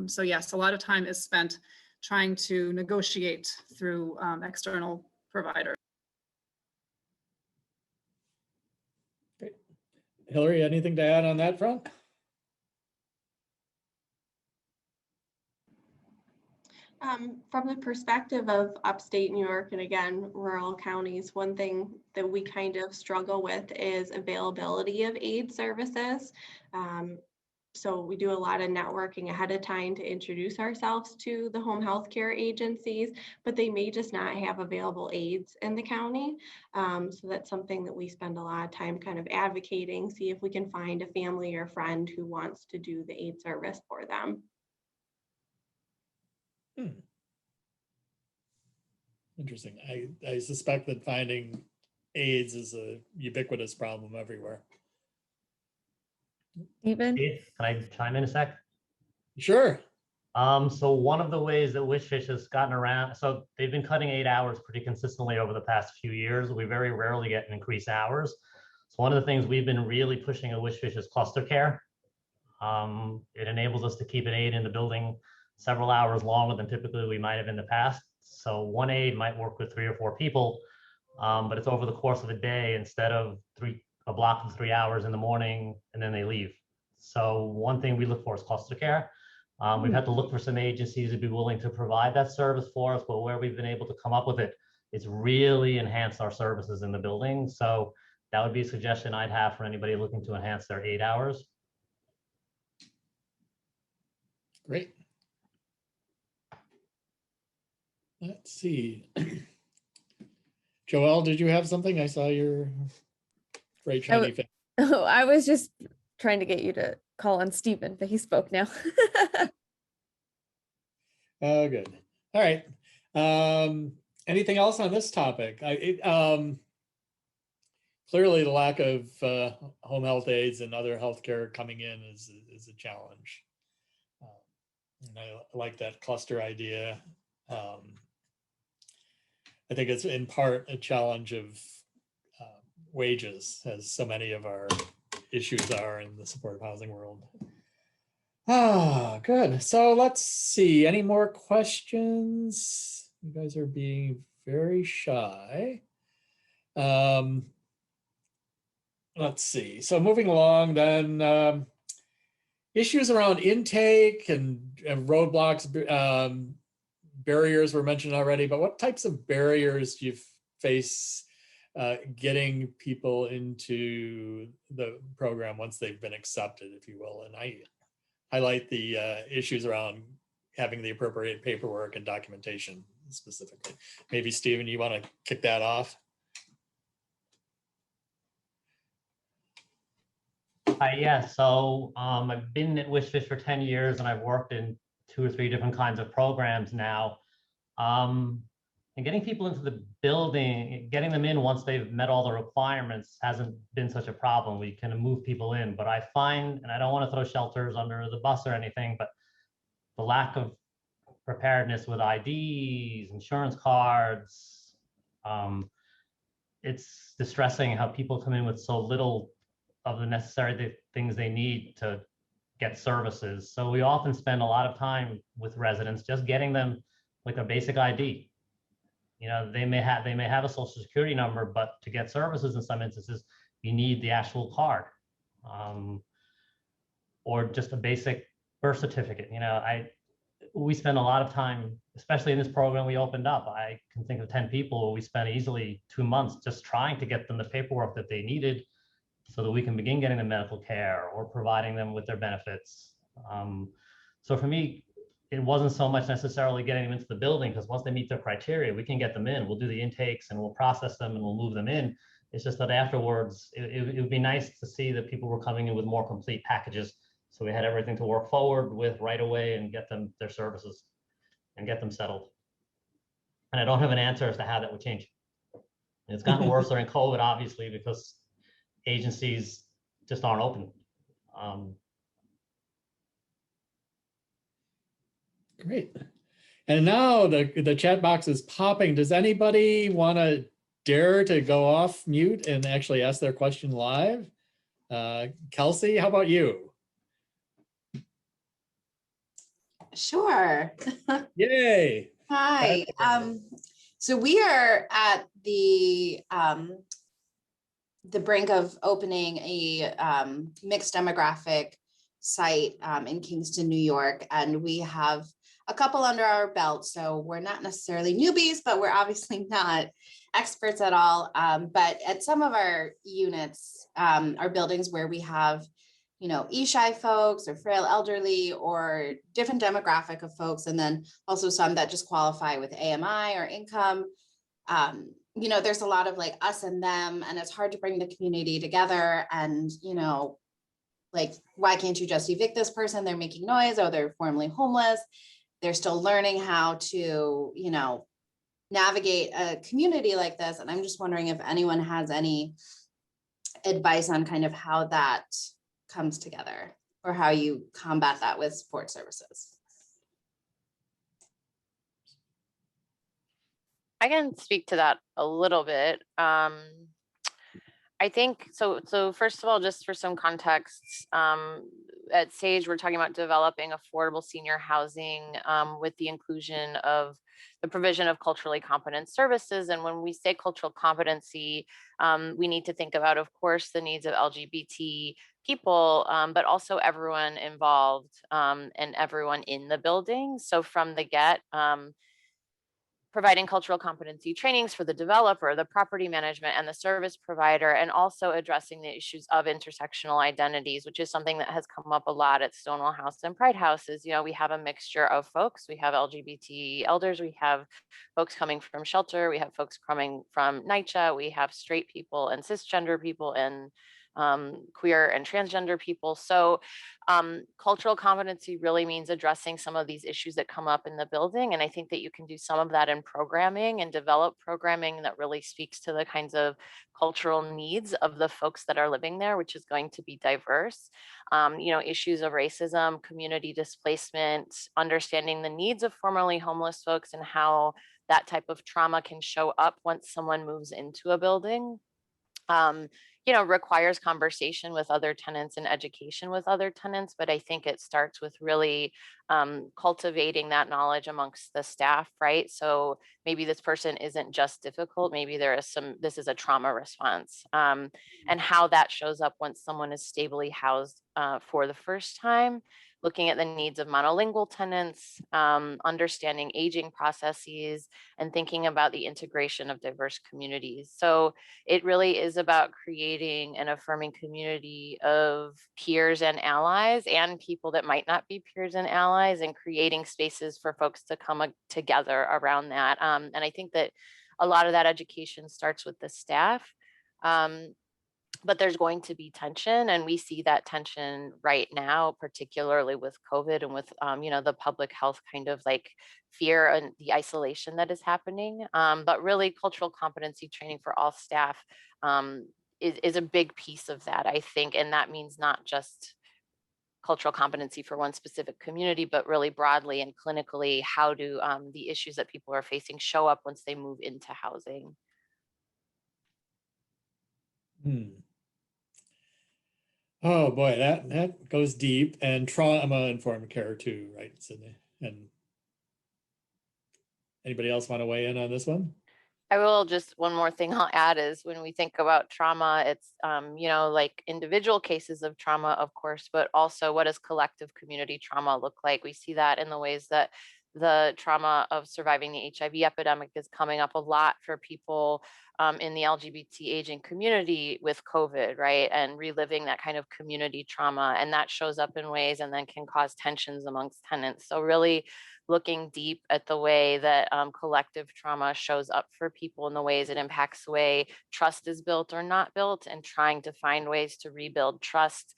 So yes, a lot of time is spent trying to negotiate through external providers. Great. Hillary, anything to add on that front? From the perspective of upstate New York and again, rural counties, one thing that we kind of struggle with is availability of aid services. So we do a lot of networking ahead of time to introduce ourselves to the home health care agencies, but they may just not have available aides in the county. So that's something that we spend a lot of time kind of advocating, see if we can find a family or friend who wants to do the aid service for them. Interesting. I suspect that finding aides is a ubiquitous problem everywhere. Stephen? Can I chime in a sec? Sure. So one of the ways that WishFish has gotten around, so they've been cutting 8 hours pretty consistently over the past few years. We very rarely get an increased hours. So one of the things we've been really pushing at WishFish is cluster care. It enables us to keep an aide in the building several hours longer than typically we might have in the past. So one aide might work with 3 or 4 people, but it's over the course of a day instead of a block of 3 hours in the morning and then they leave. So one thing we look for is cluster care. We've had to look for some agencies to be willing to provide that service for us, but where we've been able to come up with it, it's really enhanced our services in the building. So that would be a suggestion I'd have for anybody looking to enhance their 8 hours. Great. Let's see. Joelle, did you have something? I saw your great shiny face. Oh, I was just trying to get you to call on Stephen, but he spoke now. Oh, good. All right. Anything else on this topic? Clearly, the lack of home health aides and other healthcare coming in is a challenge. And I like that cluster idea. I think it's in part a challenge of wages, as so many of our issues are in the supportive housing world. Ah, good. So let's see. Any more questions? You guys are being very shy. Let's see. So moving along then, issues around intake and roadblocks, barriers were mentioned already, but what types of barriers do you face getting people into the program once they've been accepted, if you will? And I highlight the issues around having the appropriate paperwork and documentation specifically. Maybe Stephen, you want to kick that off? Yeah, so I've been at WishFish for 10 years and I've worked in 2 or 3 different kinds of programs now. And getting people into the building, getting them in once they've met all the requirements hasn't been such a problem. We can move people in, but I find, and I don't want to throw shelters under the bus or anything, but the lack of preparedness with IDs, insurance cards, it's distressing how people come in with so little of the necessary things they need to get services. So we often spend a lot of time with residents just getting them like a basic ID. They may have a social security number, but to get services in some instances, you need the actual card, or just a basic birth certificate. We spend a lot of time, especially in this program we opened up. I can think of 10 people. We spent easily 2 months just trying to get them the paperwork that they needed so that we can begin getting them medical care or providing them with their benefits. So for me, it wasn't so much necessarily getting them into the building, because once they meet their criteria, we can get them in. We'll do the intakes and we'll process them and we'll move them in. It's just that afterwards, it would be nice to see that people were coming in with more complete packages. So we had everything to work forward with right away and get them their services and get them settled. And I don't have an answer as to how that would change. It's gotten worse during COVID, obviously, because agencies just aren't open. Great. And now the chat box is popping. Does anybody want to dare to go off mute and actually ask their question live? Kelsey, how about you? Sure. Yay. Hi. So we are at the brink of opening a mixed demographic site in Kingston, New York, and we have a couple under our belt. So we're not necessarily newbies, but we're obviously not experts at all. But at some of our units, our buildings where we have ESSHI folks or frail elderly or different demographic of folks, and then also some that just qualify with AMI or income. There's a lot of like us and them, and it's hard to bring the community together. And, like, why can't you just evict this person? They're making noise, or they're formerly homeless. They're still learning how to, navigate a community like this. And I'm just wondering if anyone has any advice on kind of how that comes together, or how you combat that with support services. I can speak to that a little bit. I think so. First of all, just for some context, at Sage, we're talking about developing affordable senior housing with the inclusion of the provision of culturally competent services. And when we say cultural competency, we need to think about, of course, the needs of LGBT people, but also everyone involved and everyone in the building. So from the get, providing cultural competency trainings for the developer, the property management, and the service provider, and also addressing the issues of intersectional identities, which is something that has come up a lot at Stonewall House and Pride Houses. We have a mixture of folks. We have LGBT elders, we have folks coming from shelter, we have folks coming from NYCHA, we have straight people and cisgender people and queer and transgender people. So cultural competency really means addressing some of these issues that come up in the building. And I think that you can do some of that in programming and develop programming that really speaks to the kinds of cultural needs of the folks that are living there, which is going to be diverse. Issues of racism, community displacement, understanding the needs of formerly homeless folks and how that type of trauma can show up once someone moves into a building. Requires conversation with other tenants and education with other tenants. But I think it starts with really cultivating that knowledge amongst the staff, right? So maybe this person isn't just difficult, maybe this is a trauma response, and how that shows up once someone is stably housed for the first time. Looking at the needs of monolingual tenants, understanding aging processes, and thinking about the integration of diverse communities. So it really is about creating an affirming community of peers and allies and people that might not be peers and allies, and creating spaces for folks to come together around that. And I think that a lot of that education starts with the staff. But there's going to be tension, and we see that tension right now, particularly with COVID and with the public health kind of like fear and the isolation that is happening. But really, cultural competency training for all staff is a big piece of that, I think, and that means not just cultural competency for one specific community, but really broadly and clinically, how do the issues that people are facing show up once they move into housing? Oh boy, that goes deep, and trauma-informed care too, right, Sydney? And anybody else want to weigh in on this one? I will just, one more thing I'll add is when we think about trauma, it's, like individual cases of trauma, of course, but also what does collective community trauma look like? We see that in the ways that the trauma of surviving the HIV epidemic is coming up a lot for people in the LGBT aging community with COVID, right? And reliving that kind of community trauma. And that shows up in ways and then can cause tensions amongst tenants. So really looking deep at the way that collective trauma shows up for people in the ways it impacts the way trust is built or not built, and trying to find ways to rebuild trust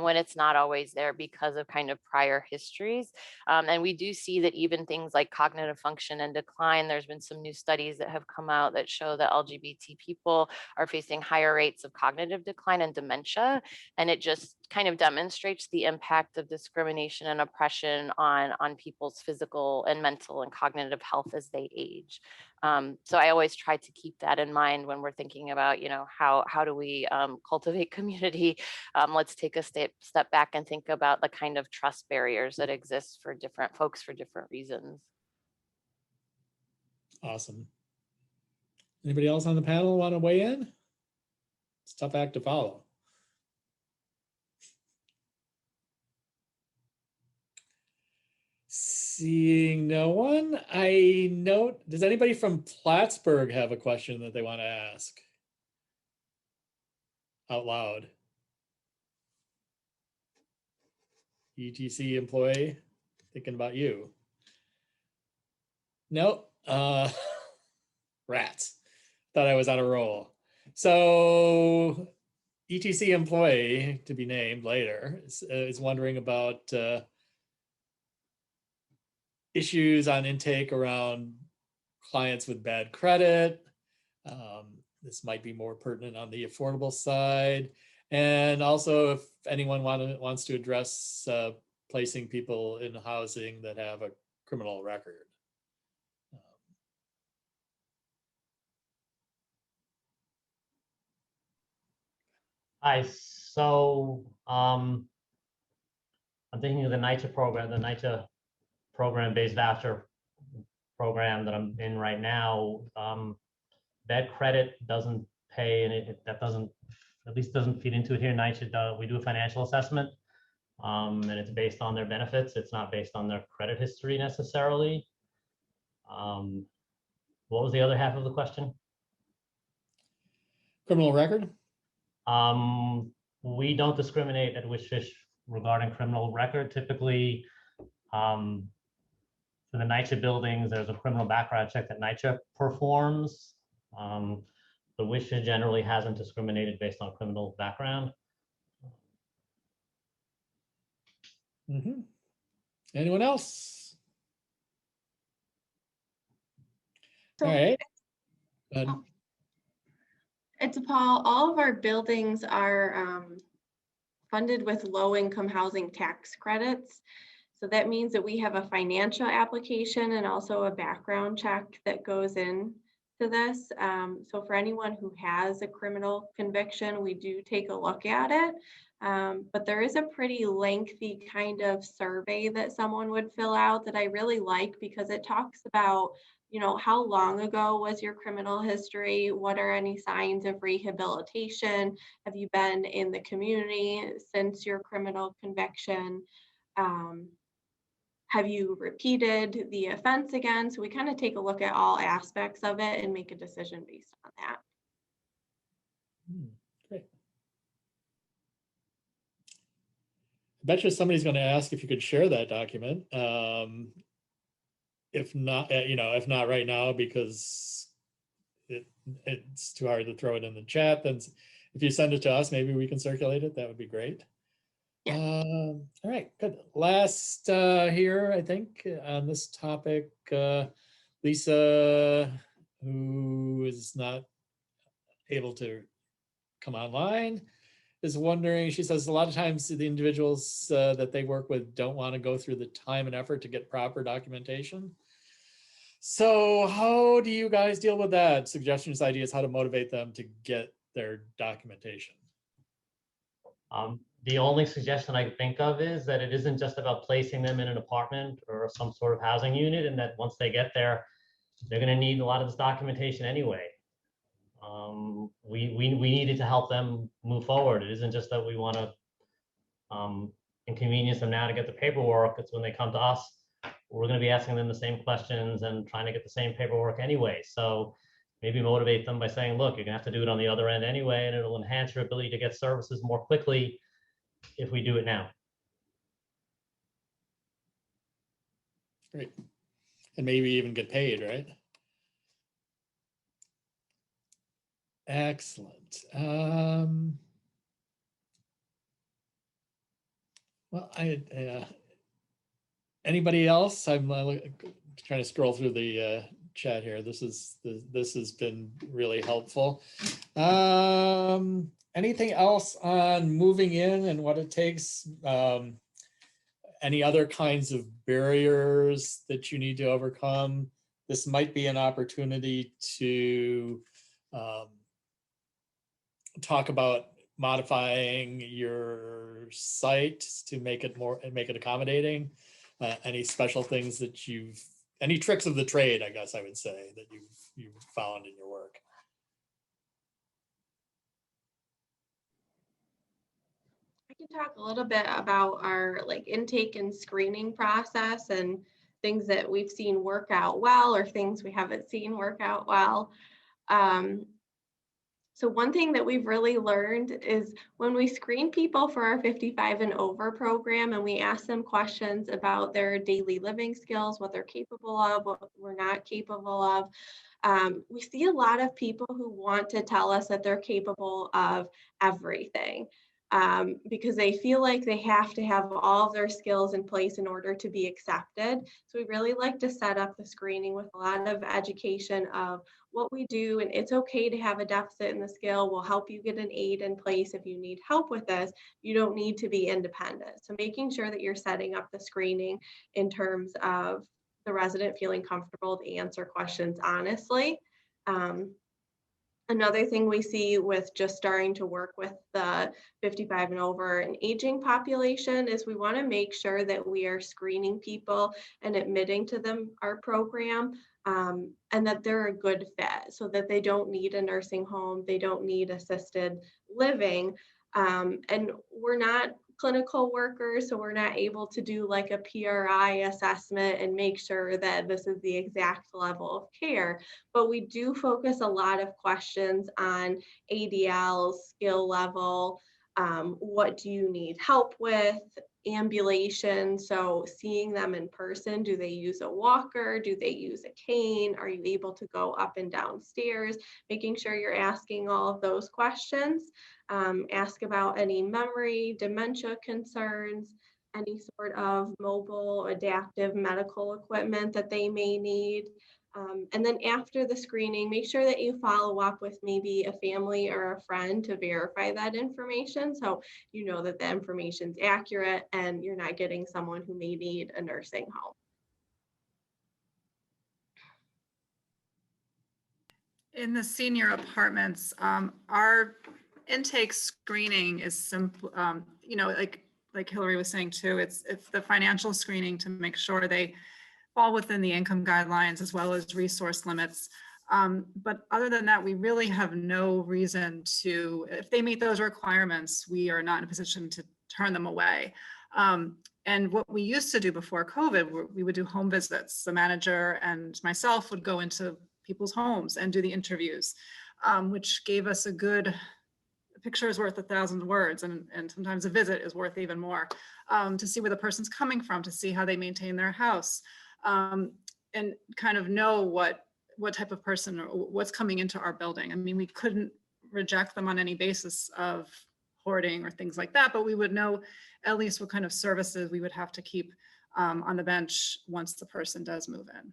when it's not always there because of kind of prior histories. And we do see that even things like cognitive function and decline, there's been some new studies that have come out that show that LGBT people are facing higher rates of cognitive decline and dementia. And it just kind of demonstrates the impact of discrimination and oppression on people's physical and mental and cognitive health as they age. So I always try to keep that in mind when we're thinking about, how do we cultivate community? Let's take a step back and think about the kind of trust barriers that exist for different folks for different reasons. Awesome. Anybody else on the panel want to weigh in? It's a tough act to follow. Seeing no one, I note, does anybody from Plattsburgh have a question that they want to ask out loud? ETC employee, thinking about you. Nope. Rats. Thought I was on a roll. So ETC employee, to be named later, is wondering about issues on intake around clients with bad credit. This might be more pertinent on the affordable side. And also if anyone wants to address placing people in housing that have a criminal record. Hi, so I'm thinking of the NYCHA program, the NYCHA program-based voucher program that I'm in right now. Bad credit doesn't pay, and that doesn't, at least doesn't feed into it here. NYCHA, we do a financial assessment, and it's based on their benefits. It's not based on their credit history necessarily. What was the other half of the question? Criminal record? We don't discriminate at WSFISH regarding criminal record. Typically, for the NYCHA buildings, there's a criminal background check that NYCHA performs. The WSFISH generally hasn't discriminated based on criminal background. Mm-hmm. Anyone else? So, all right. At DePaul, all of our buildings are funded with low-income housing tax credits. So that means that we have a financial application and also a background check that goes in to this. So for anyone who has a criminal conviction, we do take a look at it. But there is a pretty lengthy kind of survey that someone would fill out that I really like, because it talks about, how long ago was your criminal history? What are any signs of rehabilitation? Have you been in the community since your criminal conviction? Have you repeated the offense again? So we kind of take a look at all aspects of it and make a decision based on that. Great. I bet you somebody's going to ask if you could share that document. If not, if not right now, because it's too hard to throw it in the chat, then if you send it to us, maybe we can circulate it. That would be great. Yeah. All right, good. Last here, I think, on this topic, Lisa, who is not able to come online, is wondering, she says a lot of times the individuals that they work with don't want to go through the time and effort to get proper documentation. So how do you guys deal with that? Suggestions, ideas, how to motivate them to get their documentation? The only suggestion I think of is that it isn't just about placing them in an apartment or some sort of housing unit, and that once they get there, they're going to need a lot of this documentation anyway. We needed to help them move forward. It isn't just that we want to inconvenience them now to get the paperwork. It's when they come to us, we're going to be asking them the same questions and trying to get the same paperwork anyway. So maybe motivate them by saying, look, you're gonna have to do it on the other end anyway, and it'll enhance your ability to get services more quickly if we do it now. Great. And maybe even get paid, right? Excellent. Well, anybody else? I'm trying to scroll through the chat here. This has been really helpful. Anything else on moving in and what it takes? Any other kinds of barriers that you need to overcome? This might be an opportunity to talk about modifying your site to make it accommodating. Any special things that any tricks of the trade, I guess I would say, that you've found in your work? I can talk a little bit about our intake and screening process and things that we've seen work out well or things we haven't seen work out well. So one thing that we've really learned is when we screen people for our 55 and over program and we ask them questions about their daily living skills, what they're capable of, what we're not capable of, we see a lot of people who want to tell us that they're capable of everything. Because they feel like they have to have all of their skills in place in order to be accepted. So we really like to set up the screening with a lot of education of what we do, and it's okay to have a deficit in the skill. We'll help you get an aid in place if you need help with this. You don't need to be independent. So making sure that you're setting up the screening in terms of the resident feeling comfortable to answer questions honestly. Another thing we see with just starting to work with the 55 and over and aging population is we want to make sure that we are screening people and admitting to them our program, and that they're a good fit so that they don't need a nursing home, they don't need assisted living. And we're not clinical workers, so we're not able to do like a PRI assessment and make sure that this is the exact level of care. But we do focus a lot of questions on ADL, skill level, what do you need help with, ambulation, so seeing them in person. Do they use a walker? Do they use a cane? Are you able to go up and down stairs? Making sure you're asking all of those questions. Ask about any memory, dementia concerns, any sort of mobile, adaptive medical equipment that they may need. And then after the screening, make sure that you follow up with maybe a family or a friend to verify that information, so you know that the information's accurate and you're not getting someone who may need a nursing home. In the senior apartments, our intake screening is simple, like Hillary was saying too, it's the financial screening to make sure they fall within the income guidelines as well as resource limits. But other than that, we really have no reason to, if they meet those requirements, we are not in a position to turn them away. And what we used to do before COVID, we would do home visits. The manager and myself would go into people's homes and do the interviews, which gave us a picture is worth 1,000 words, and sometimes a visit is worth even more, to see where the person's coming from, to see how they maintain their house, and kind of know what type of person or what's coming into our building. I mean, we couldn't reject them on any basis of hoarding or things like that, but we would know at least what kind of services we would have to keep on the bench once the person does move in.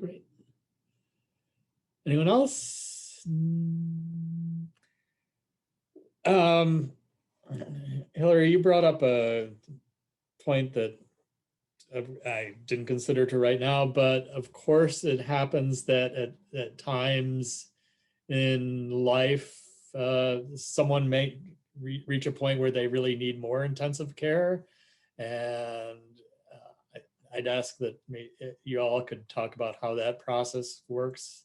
Great. Anyone else? Hillary, you brought up a point that I didn't consider to right now, but of course it happens that at times in life, someone may reach a point where they really need more intensive care. And I'd ask that you all could talk about how that process works,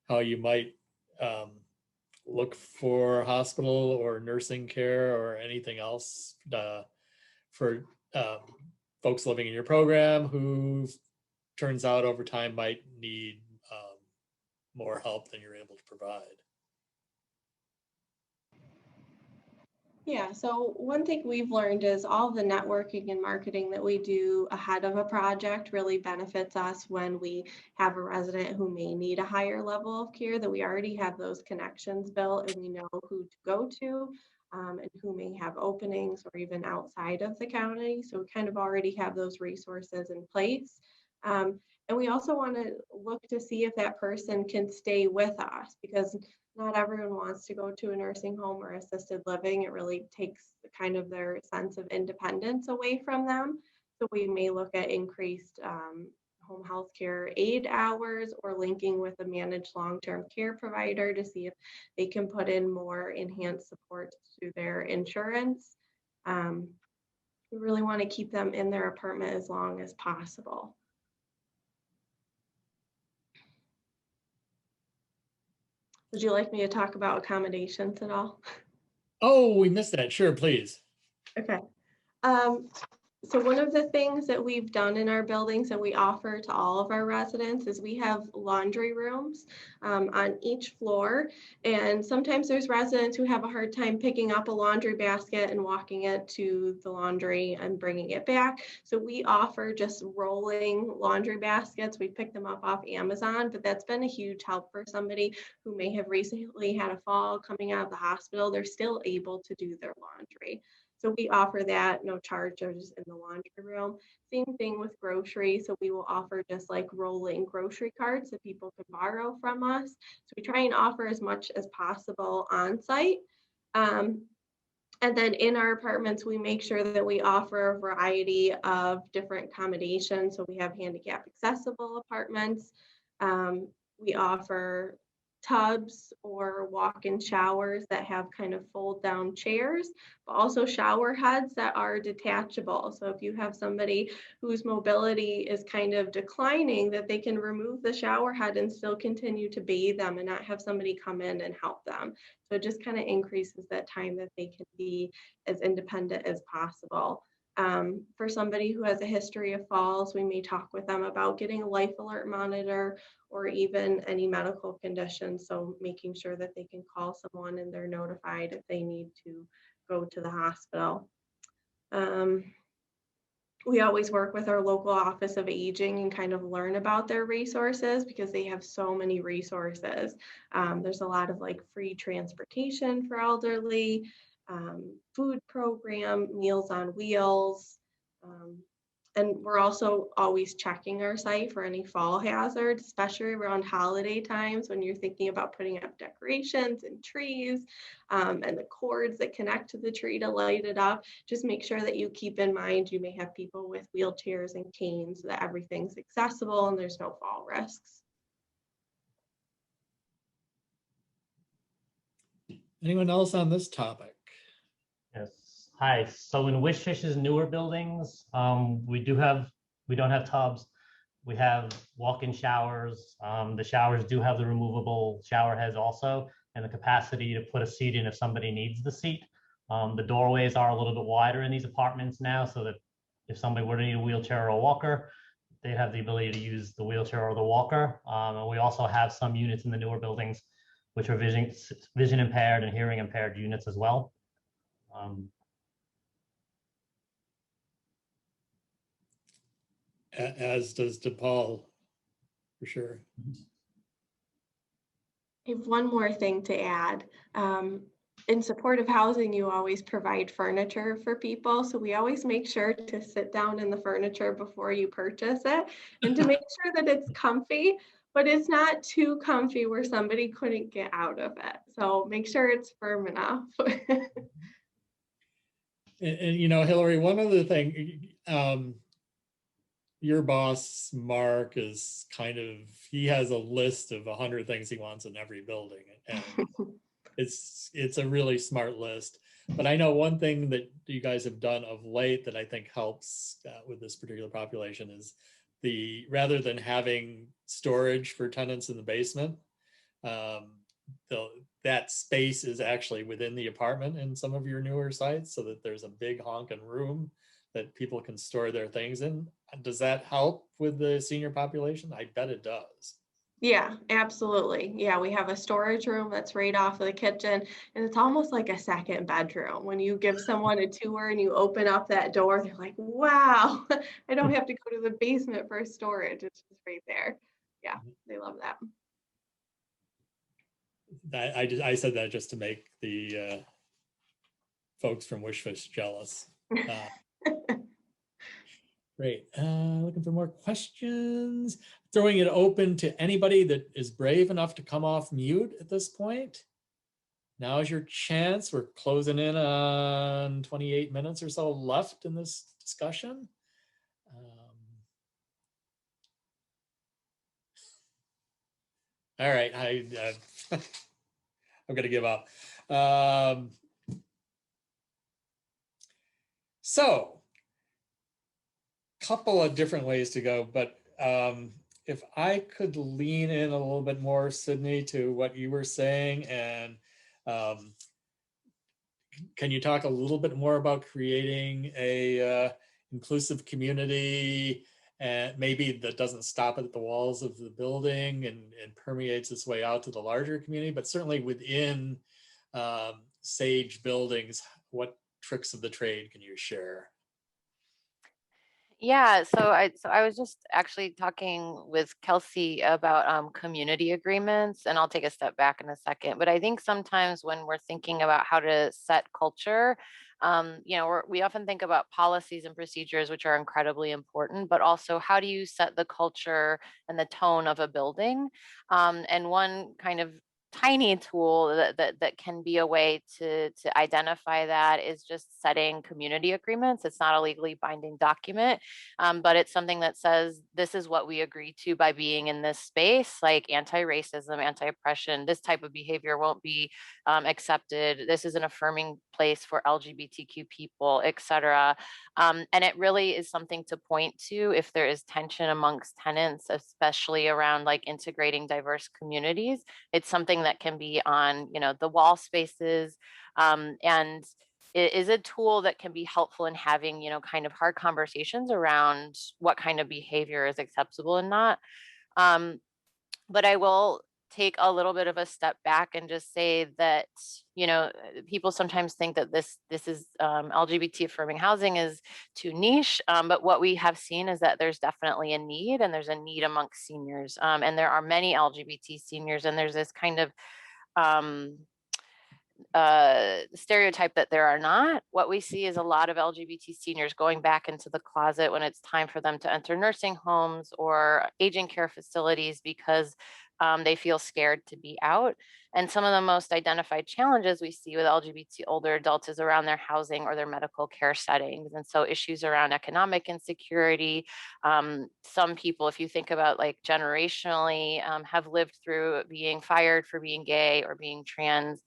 how you might look for hospital or nursing care or anything else for folks living in your program who turns out over time might need more help than you're able to provide. Yeah, so one thing we've learned is all the networking and marketing that we do ahead of a project really benefits us when we have a resident who may need a higher level of care, that we already have those connections built and we know who to go to and who may have openings or even outside of the county. So we kind of already have those resources in place. And we also want to look to see if that person can stay with us, because not everyone wants to go to a nursing home or assisted living. It really takes kind of their sense of independence away from them. So we may look at increased home health care aid hours or linking with a managed long-term care provider to see if they can put in more enhanced support through their insurance. We really want to keep them in their apartment as long as possible. Would you like me to talk about accommodations at all? Oh, we missed that. Sure, please. Okay. So one of the things that we've done in our buildings that we offer to all of our residents is we have laundry rooms on each floor. And sometimes there's residents who have a hard time picking up a laundry basket and walking it to the laundry and bringing it back. So we offer just rolling laundry baskets. We pick them up off Amazon, but that's been a huge help for somebody who may have recently had a fall coming out of the hospital. They're still able to do their laundry. So we offer that, no charges in the laundry room. Same thing with groceries. So we will offer just like rolling grocery carts that people can borrow from us. So we try and offer as much as possible on site. And then in our apartments, we make sure that we offer a variety of different accommodations. So we have handicap accessible apartments. We offer tubs or walk-in showers that have kind of fold down chairs, but also shower heads that are detachable. So if you have somebody whose mobility is kind of declining, that they can remove the shower head and still continue to bathe them and not have somebody come in and help them. So it just kind of increases that time that they can be as independent as possible. For somebody who has a history of falls, we may talk with them about getting a life alert monitor or even any medical conditions. So making sure that they can call someone and they're notified if they need to go to the hospital. We always work with our local Office of Aging and kind of learn about their resources because they have so many resources. There's a lot of like free transportation for elderly, food program, Meals on Wheels. And we're also always checking our site for any fall hazards, especially around holiday times when you're thinking about putting up decorations and trees and the cords that connect to the tree to light it up. Just make sure that you keep in mind you may have people with wheelchairs and canes, so that everything's accessible and there's no fall risks. Anyone else on this topic? Yes. Hi. So in Wishfish's newer buildings, we don't have tubs. We have walk-in showers. The showers do have the removable shower heads also, and the capacity to put a seat in if somebody needs the seat. The doorways are a little bit wider in these apartments now, so that if somebody were to need a wheelchair or a walker, they have the ability to use the wheelchair or the walker. And we also have some units in the newer buildings which are vision impaired and hearing impaired units as well. As does DePaul, for sure. I have one more thing to add. In supportive housing, you always provide furniture for people. So we always make sure to sit down in the furniture before you purchase it and to make sure that it's comfy, but it's not too comfy where somebody couldn't get out of it. So make sure it's firm enough. And you know, Hillary, one other thing, your boss, Mark, is kind of, he has a list of 100 things he wants in every building. And it's a really smart list. But I know one thing that you guys have done of late that I think helps with this particular population is rather than having storage for tenants in the basement, um, that space is actually within the apartment in some of your newer sites, so that there's a big honking room that people can store their things in. Does that help with the senior population? I bet it does. Yeah, absolutely. Yeah, we have a storage room that's right off of the kitchen, and it's almost like a second bedroom. When you give someone a tour and you open up that door, they're like, wow, I don't have to go to the basement for storage. It's just right there. Yeah, they love that. I said that just to make the folks from Wishfish jealous. Great. Looking for more questions. Throwing it open to anybody that is brave enough to come off mute at this point. Now is your chance. We're closing in on 28 minutes or so left in this discussion. All right, I'm going to give up. So, couple of different ways to go, but if I could lean in a little bit more, Sydney, to what you were saying, and can you talk a little bit more about creating a inclusive community, and maybe that doesn't stop at the walls of the building and permeates its way out to the larger community, but certainly within Sage buildings, what tricks of the trade can you share? Yeah, so I was just actually talking with Kelsey about community agreements, and I'll take a step back in a second. But I think sometimes when we're thinking about how to set culture, we often think about policies and procedures, which are incredibly important, but also how do you set the culture and the tone of a building? And one kind of tiny tool that can be a way to identify that is just setting community agreements. It's not a legally binding document, but it's something that says this is what we agree to by being in this space, like anti-racism, anti-oppression. This type of behavior won't be accepted. This is an affirming place for LGBTQ people, etc. And it really is something to point to if there is tension amongst tenants, especially around like integrating diverse communities. It's something that can be on, the wall spaces, and it is a tool that can be helpful in having, kind of hard conversations around what kind of behavior is acceptable and not. But I will take a little bit of a step back and just say that, people sometimes think that this is LGBT affirming housing is too niche, but what we have seen is that there's definitely a need, and there's a need amongst seniors, and there are many LGBT seniors, and there's this kind of stereotype that there are not. What we see is a lot of LGBT seniors going back into the closet when it's time for them to enter nursing homes or aging care facilities because they feel scared to be out. And some of the most identified challenges we see with LGBT older adults is around their housing or their medical care settings. And so issues around economic insecurity. Some people, if you think about like generationally, have lived through being fired for being gay or being trans,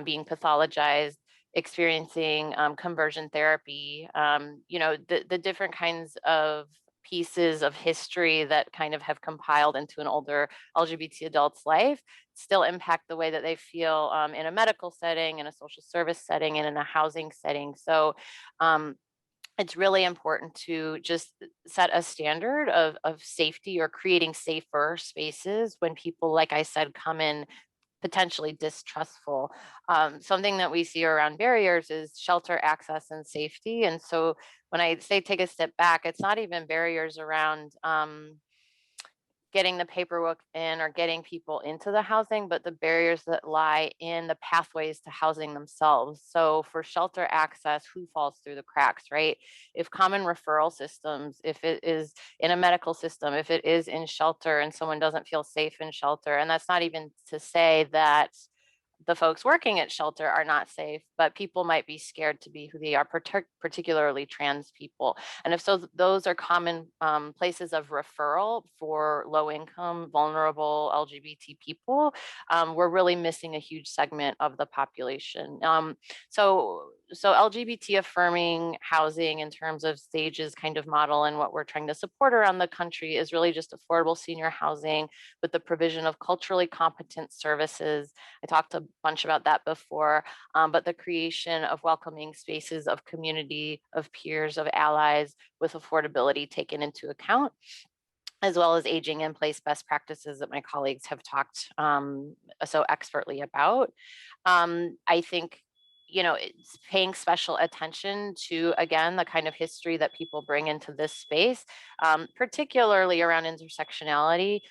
being pathologized, experiencing conversion therapy, the different kinds of pieces of history that kind of have compiled into an older LGBT adult's life still impact the way that they feel in a medical setting, in a social service setting, and in a housing setting. So it's really important to just set a standard of safety or creating safer spaces when people, like I said, come in potentially distrustful. Something that we see around barriers is shelter access and safety. And so when I say take a step back, it's not even barriers around getting the paperwork in or getting people into the housing, but the barriers that lie in the pathways to housing themselves. So for shelter access, who falls through the cracks, right? If common referral systems, if it is in a medical system, if it is in shelter and someone doesn't feel safe in shelter, and that's not even to say that the folks working at shelter are not safe, but people might be scared to be who they are, particularly trans people. And if so, those are common places of referral for low income, vulnerable LGBT people. We're really missing a huge segment of the population. So so LGBT affirming housing in terms of Sage's kind of model and what we're trying to support around the country is really just affordable senior housing with the provision of culturally competent services. I talked a bunch about that before, but the creation of welcoming spaces of community, of peers, of allies with affordability taken into account, as well as aging in place best practices that my colleagues have talked so expertly about. I think, you know, it's paying special attention to, again, the kind of history that people bring into this space, particularly around intersectionality.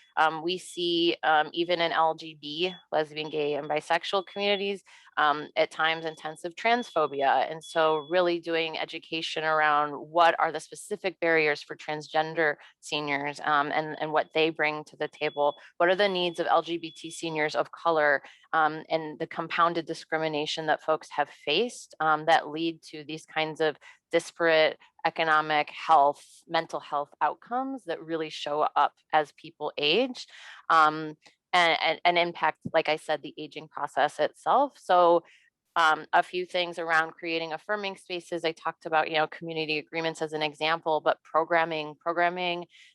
We see even in LGBT, lesbian, gay, and bisexual communities, at times intensive transphobia. And so really doing education around what are the specific barriers for transgender seniors and what they bring to the table. What are the needs of LGBT seniors of color and the compounded discrimination that folks have faced that lead to these kinds of disparate economic health, mental health outcomes that really show up as people age. And impact, like I said, the aging process itself. So a few things around creating affirming spaces. I talked about, you know, community agreements as an example, but programming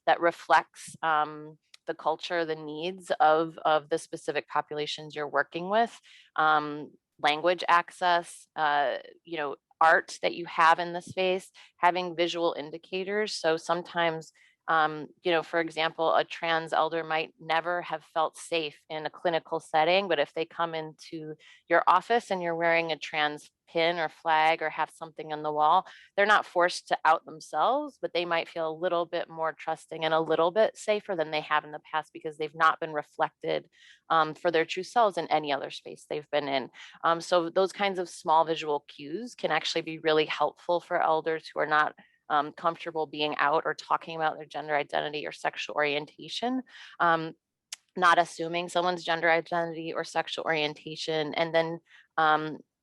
that reflects the culture, the needs of the specific populations you're working with, language access, you know, art that you have in the space, having visual indicators. So sometimes you know, for example, a trans elder might never have felt safe in a clinical setting, but if they come into your office and you're wearing a trans pin or flag or have something on the wall, they're not forced to out themselves, but they might feel a little bit more trusting and a little bit safer than they have in the past because they've not been reflected for their true selves in any other space they've been in. So those kinds of small visual cues can actually be really helpful for elders who are not comfortable being out or talking about their gender identity or sexual orientation, not assuming someone's gender identity or sexual orientation, and then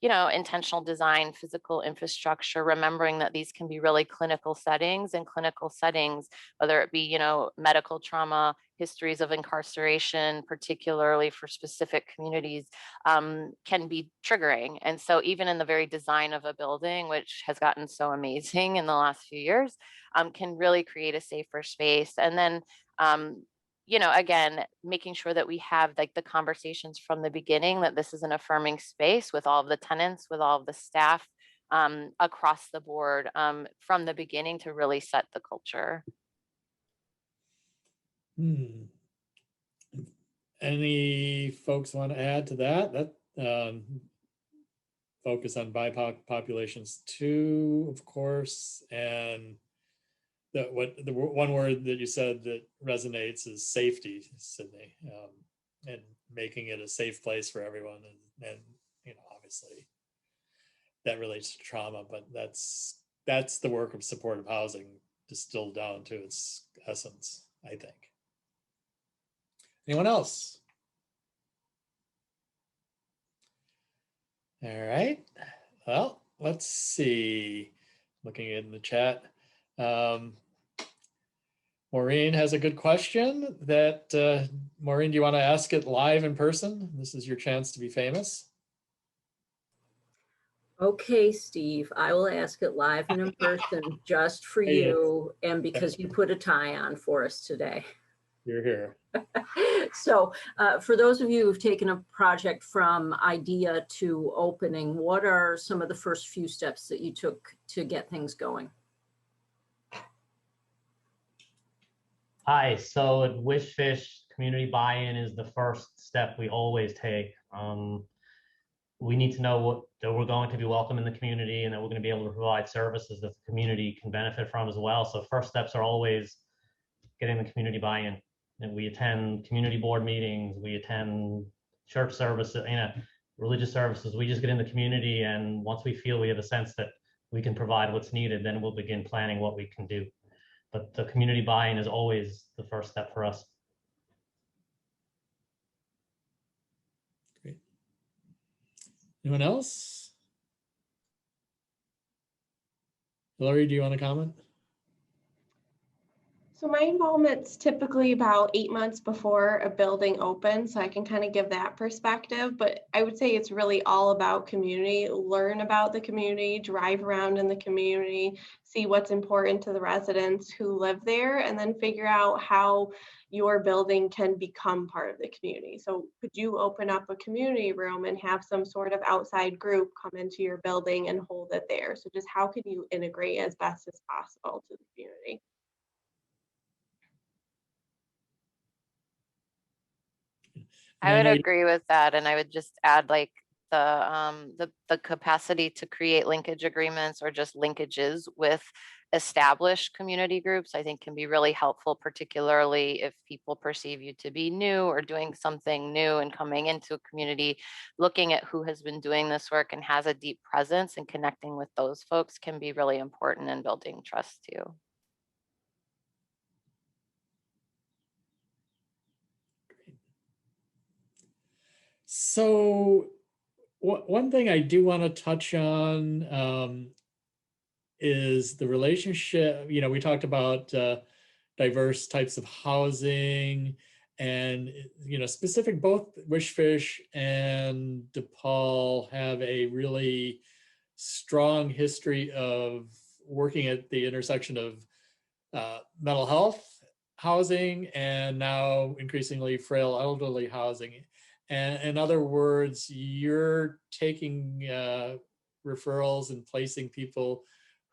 you know, intentional design, physical infrastructure, remembering that these can be really clinical settings, and clinical settings, whether it be, you know, medical trauma, histories of incarceration, particularly for specific communities, can be triggering. And so even in the very design of a building, which has gotten so amazing in the last few years, can really create a safer space. And then you know, again, making sure that we have like the conversations from the beginning, that this is an affirming space with all of the tenants, with all of the staff across the board from the beginning to really set the culture. Any folks want to add to that? That focus on BIPOC populations too, of course, and the one word that you said that resonates is safety, Sydney, and making it a safe place for everyone. And you know, obviously that relates to trauma, but that's the work of supportive housing distilled down to its essence, I think. Anyone else? All right. Well, let's see. Looking in the chat. Maureen has a good question that, Maureen, do you want to ask it live in person? This is your chance to be famous. Okay, Steve, I will ask it live and in person just for you and because you put a tie on for us today. You're here. So for those of you who've taken a project from idea to opening, what are some of the first few steps that you took to get things going? Hi, so at WishFish, community buy-in is the first step we always take. We need to know that we're going to be welcome in the community and that we're going to be able to provide services that the community can benefit from as well. So first steps are always getting the community buy-in. And we attend community board meetings, we attend church services, you know, religious services. We just get in the community, and once we feel we have a sense that we can provide what's needed, then we'll begin planning what we can do. But the community buy-in is always the first step for us. Great. Anyone else? Hillary, do you want to comment? So my involvement's typically about 8 months before a building opens, so I can kind of give that perspective. But I would say it's really all about community, learn about the community, drive around in the community, see what's important to the residents who live there, and then figure out how your building can become part of the community. So could you open up a community room and have some sort of outside group come into your building and hold it there? So just how can you integrate as best as possible to the community? I would agree with that, and I would just add like the capacity to create linkage agreements or just linkages with established community groups, I think can be really helpful, particularly if people perceive you to be new or doing something new and coming into a community, looking at who has been doing this work and has a deep presence, and connecting with those folks can be really important in building trust too. So one thing I do want to touch on is the relationship. You know, we talked about diverse types of housing, and you know, specific, both Wishfish and DePaul have a really strong history of working at the intersection of mental health housing and now increasingly frail elderly housing. And in other words, you're taking referrals and placing people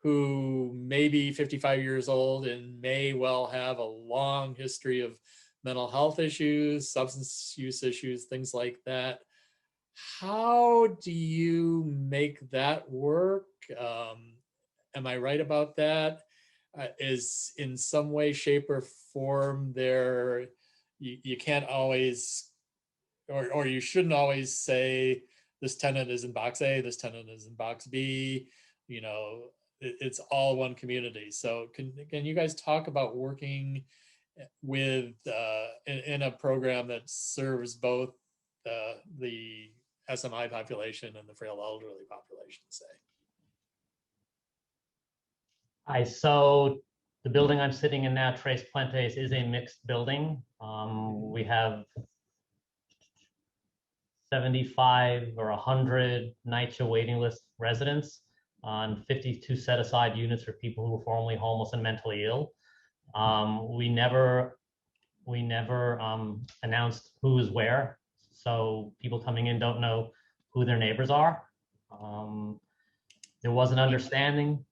who may be 55 years old and may well have a long history of mental health issues, substance use issues, things like that. How do you make that work? Am I right about that? Is in some way, shape, or form there, you can't always, or you shouldn't always say this tenant is in box A, this tenant is in box B, you know, it's all one community. So can you guys talk about working with in a program that serves both the SMI population and the frail elderly population, say? So the building I'm sitting in now, Tres Puentes, is a mixed building. We have 75 or 100 NYCHA waiting list residents on 52 set aside units for people who were formerly homeless and mentally ill. We never announced who is where, so people coming in don't know who their neighbors are. There was an understanding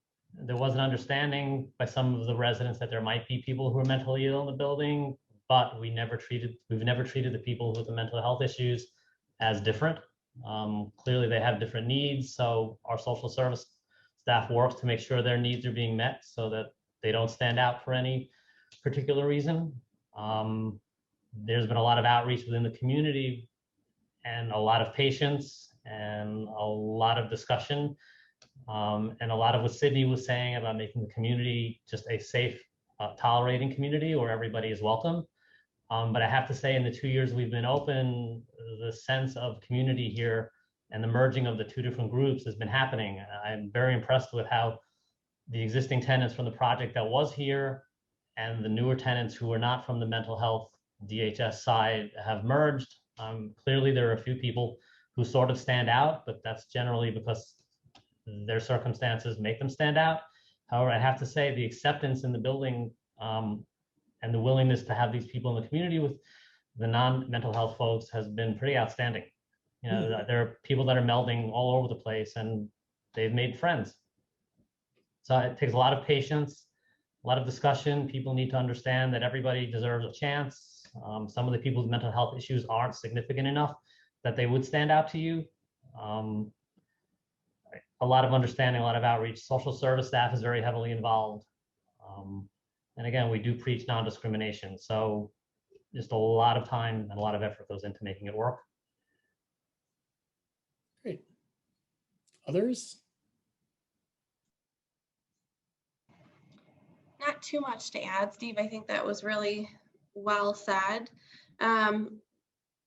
by some of the residents that there might be people who are mentally ill in the building, but we've never treated the people with the mental health issues as different. Clearly they have different needs, so our social service staff works to make sure their needs are being met so that they don't stand out for any particular reason. There's been a lot of outreach within the community and a lot of patience and a lot of discussion, and a lot of what Sydney was saying about making the community just a safe, tolerating community where everybody is welcome. But I have to say, in the 2 years we've been open, the sense of community here and the merging of the two different groups has been happening. I'm very impressed with how the existing tenants from the project that was here and the newer tenants who are not from the mental health DHS side have merged. Clearly, there are a few people who sort of stand out, but that's generally because their circumstances make them stand out. However, I have to say the acceptance in the building and the willingness to have these people in the community with the non-mental health folks has been pretty outstanding. You know, there are people that are melding all over the place and they've made friends. So it takes a lot of patience, a lot of discussion. People need to understand that everybody deserves a chance. Some of the people with mental health issues aren't significant enough that they would stand out to you. A lot of understanding, a lot of outreach. Social service staff is very heavily involved. And again, we do preach non-discrimination. So just a lot of time and a lot of effort goes into making it work. Great. Others? Not too much to add, Steve. I think that was really well said.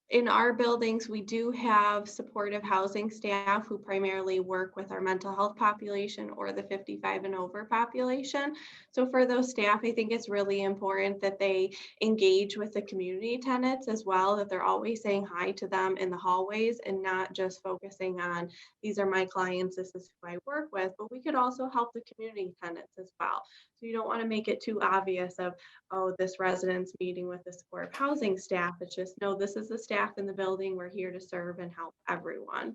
In our buildings, we do have supportive housing staff who primarily work with our mental health population or the 55 and over population. So for those staff, I think it's really important that they engage with the community tenants as well, that they're always saying hi to them in the hallways and not just focusing on, these are my clients, this is who I work with, but we could also help the community tenants as well. So you don't want to make it too obvious of, oh, this resident's meeting with the supportive housing staff. It's just, no, this is the staff in the building. We're here to serve and help everyone.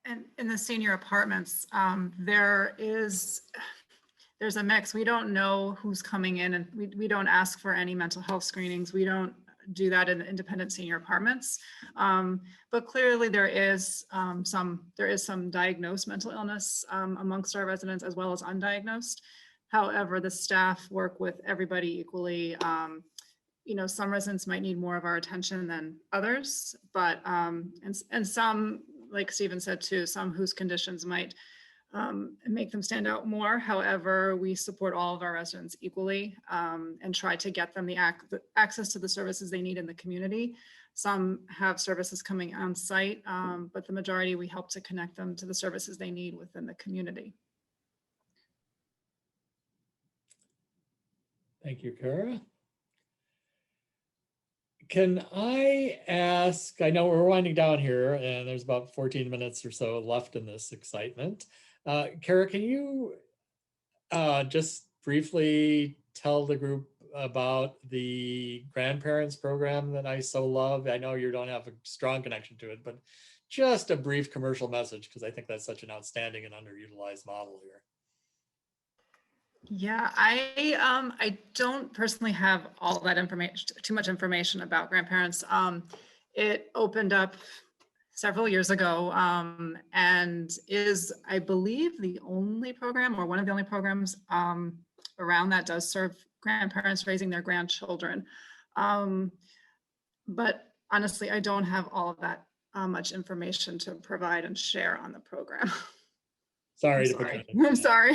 And in the senior apartments, there's a mix. We don't know who's coming in, and we don't ask for any mental health screenings. We don't do that in the independent senior apartments. But clearly there is some diagnosed mental illness amongst our residents as well as undiagnosed. However, the staff work with everybody equally. You know, some residents might need more of our attention than others, but and some, like Stephen said too, some whose conditions might make them stand out more. However, we support all of our residents equally and try to get them the access to the services they need in the community. Some have services coming on site, but the majority we help to connect them to the services they need within the community. Thank you, Cara. Can I ask, I know we're winding down here and there's about 14 minutes or so left in this excitement. Cara, can you just briefly tell the group about the grandparents program that I so love? I know you don't have a strong connection to it, but just a brief commercial message, because I think that's such an outstanding and underutilized model here. Yeah, I don't personally have all that information, too much information about grandparents. It opened up several years ago and is, I believe, the only program or one of the only programs around that does serve grandparents raising their grandchildren. But honestly, I don't have all of that much information to provide and share on the program. Sorry. I'm sorry.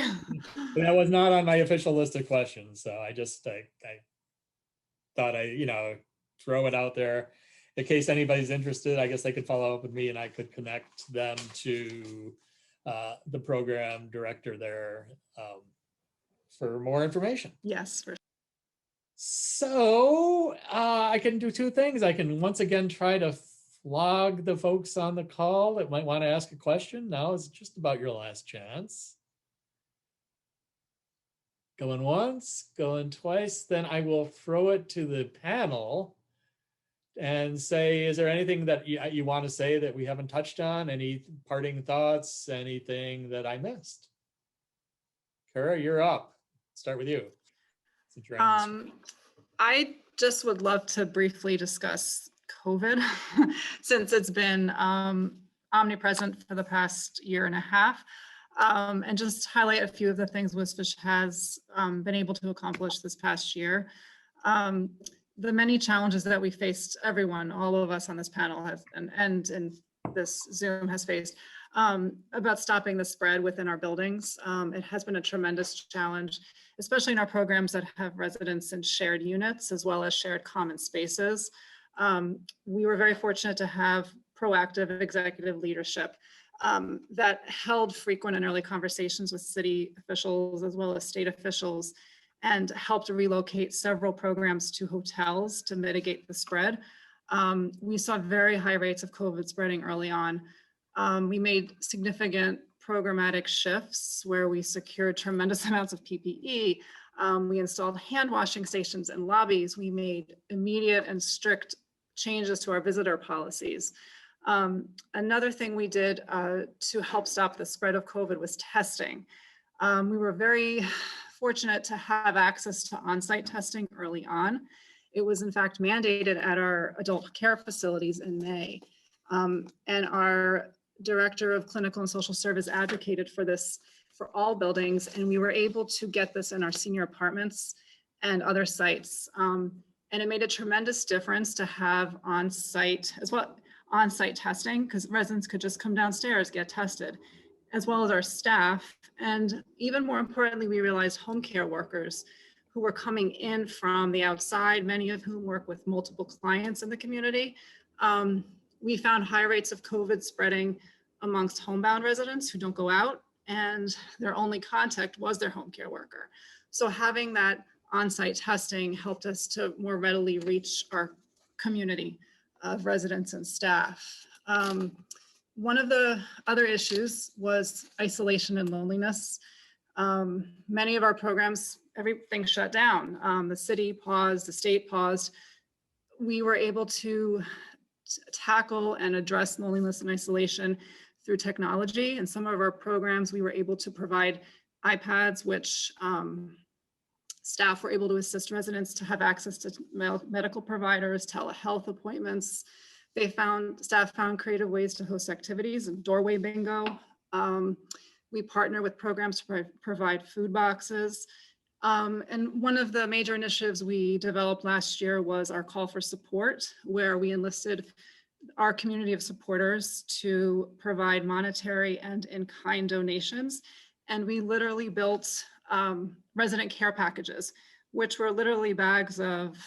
That was not on my official list of questions, so I thought I throw it out there in case anybody's interested. I guess they could follow up with me and I could connect them to the program director there for more information. Yes. For sure. So I can do two things. I can once again try to flog the folks on the call that might want to ask a question. Now is just about your last chance. Going once, going twice, then I will throw it to the panel and say, is there anything that you want to say that we haven't touched on? Any parting thoughts, anything that I missed? Cara, you're up. Start with you. Since you're on I just would love to briefly discuss COVID since it's been omnipresent for the past year and a half, and just highlight a few of the things WSFSH has been able to accomplish this past year. The many challenges that we faced, everyone, all of us on this panel has, and in this Zoom has faced, about stopping the spread within our buildings. It has been a tremendous challenge, especially in our programs that have residents in shared units as well as shared common spaces. We were very fortunate to have proactive executive leadership that held frequent and early conversations with city officials as well as state officials and helped relocate several programs to hotels to mitigate the spread. We saw very high rates of COVID spreading early on. We made significant programmatic shifts where we secured tremendous amounts of PPE. We installed hand washing stations in lobbies. We made immediate and strict changes to our visitor policies. Another thing we did to help stop the spread of COVID was testing. We were very fortunate to have access to on-site testing early on. It was in fact mandated at our adult care facilities in May. And our director of clinical and social service advocated for this for all buildings, and we were able to get this in our senior apartments and other sites. And it made a tremendous difference to have on-site as well, on-site testing, because residents could just come downstairs, get tested, as well as our staff. And even more importantly, we realized home care workers who were coming in from the outside, many of whom work with multiple clients in the community. We found high rates of COVID spreading amongst homebound residents who don't go out, and their only contact was their home care worker. So having that on-site testing helped us to more readily reach our community of residents and staff. One of the other issues was isolation and loneliness. Many of our programs, everything shut down. The city paused, the state paused. We were able to tackle and address loneliness and isolation through technology. In some of our programs, we were able to provide iPads, which staff were able to assist residents to have access to medical providers, telehealth appointments. Staff found creative ways to host activities and doorway bingo. We partner with programs to provide food boxes. And one of the major initiatives we developed last year was our call for support, where we enlisted our community of supporters to provide monetary and in-kind donations. And we literally built resident care packages, which were literally bags of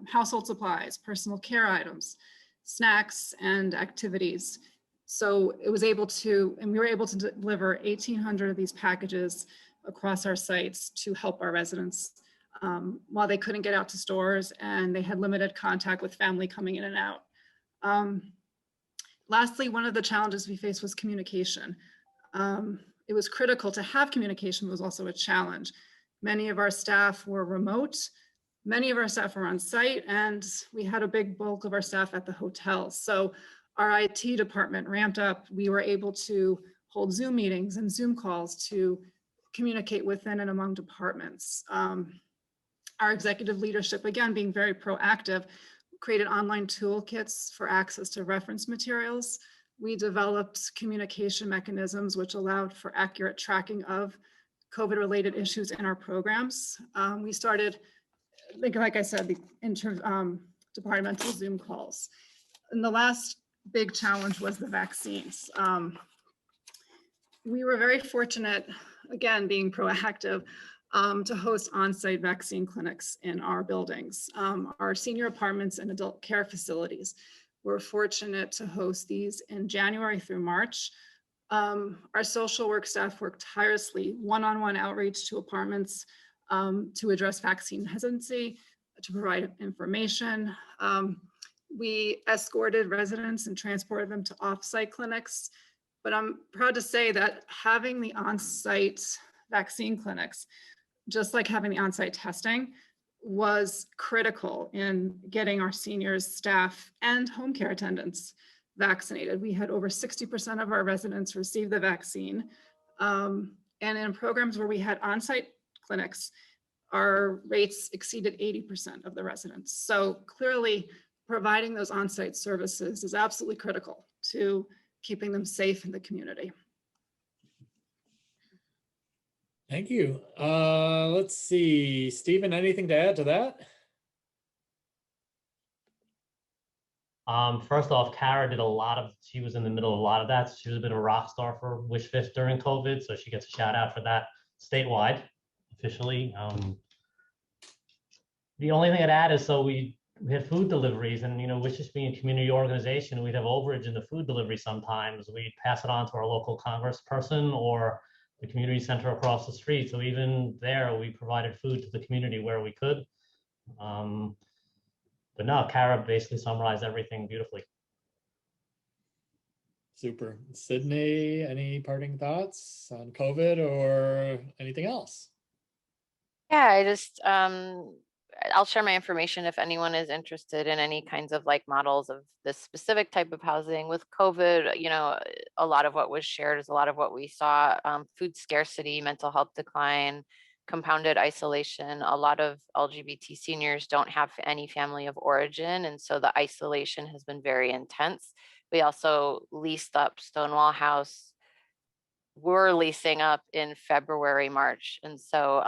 household supplies, personal care items, snacks, and activities. So it was able to, and we were able to deliver 1,800 of these packages across our sites to help our residents while they couldn't get out to stores and they had limited contact with family coming in and out. Lastly, one of the challenges we faced was communication. It was critical to have communication, was also a challenge. Many of our staff were remote, many of our staff were on site, and we had a big bulk of our staff at the hotel. So our IT department ramped up. We were able to hold Zoom meetings and Zoom calls to communicate within and among departments. Our executive leadership, again, being very proactive, created online toolkits for access to reference materials. We developed communication mechanisms which allowed for accurate tracking of COVID-related issues in our programs. We started, like I said, the interdepartmental Zoom calls. And the last big challenge was the vaccines. We were very fortunate, again, being proactive, to host on-site vaccine clinics in our buildings. Our senior apartments and adult care facilities were fortunate to host these in January through March. Our social work staff worked tirelessly, one-on-one outreach to apartments to address vaccine hesitancy, to provide information. We escorted residents and transported them to off-site clinics. But I'm proud to say that having the on-site vaccine clinics, just like having the on-site testing, was critical in getting our seniors, staff, and home care attendants vaccinated. We had over 60% of our residents receive the vaccine. And in programs where we had on-site clinics, our rates exceeded 80% of the residents. So clearly, providing those on-site services is absolutely critical to keeping them safe in the community. Thank you. Let's see, Stephen, anything to add to that? First off, Cara did she was in the middle of a lot of that. She was a bit of a rock star for WishFish during COVID, so she gets a shout out for that statewide, officially. The only thing I'd add is, so we had food deliveries, and WishFish being a community organization, we'd have overage in the food delivery sometimes. We'd pass it on to our local congressperson or the community center across the street. So even there, we provided food to the community where we could. But no, Cara basically summarized everything beautifully. Super. Sydney, any parting thoughts on COVID or anything else? Yeah, I just, I'll share my information if anyone is interested in any kinds of like models of this specific type of housing. With COVID, a lot of what was shared is a lot of what we saw: food scarcity, mental health decline, compounded isolation. A lot of LGBT seniors don't have any family of origin, and so the isolation has been very intense. We also leased up Stonewall House. We're leasing up in February, March, and so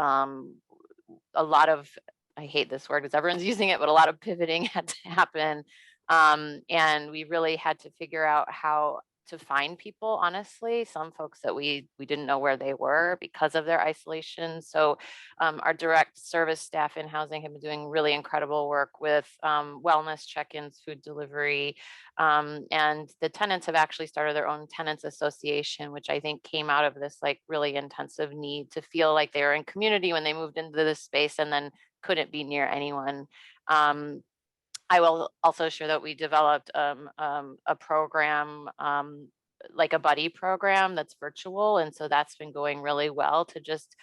a lot of, I hate this word because everyone's using it, but a lot of pivoting had to happen And we really had to figure out how to find people, honestly, some folks that we didn't know where they were because of their isolation. So our direct service staff in housing have been doing really incredible work with wellness check-ins, food delivery, and the tenants have actually started their own tenants association, which I think came out of this like really intensive need to feel like they were in community when they moved into this space and then couldn't be near anyone. I will also share that we developed a program, like a buddy program that's virtual. And so that's been going really well to just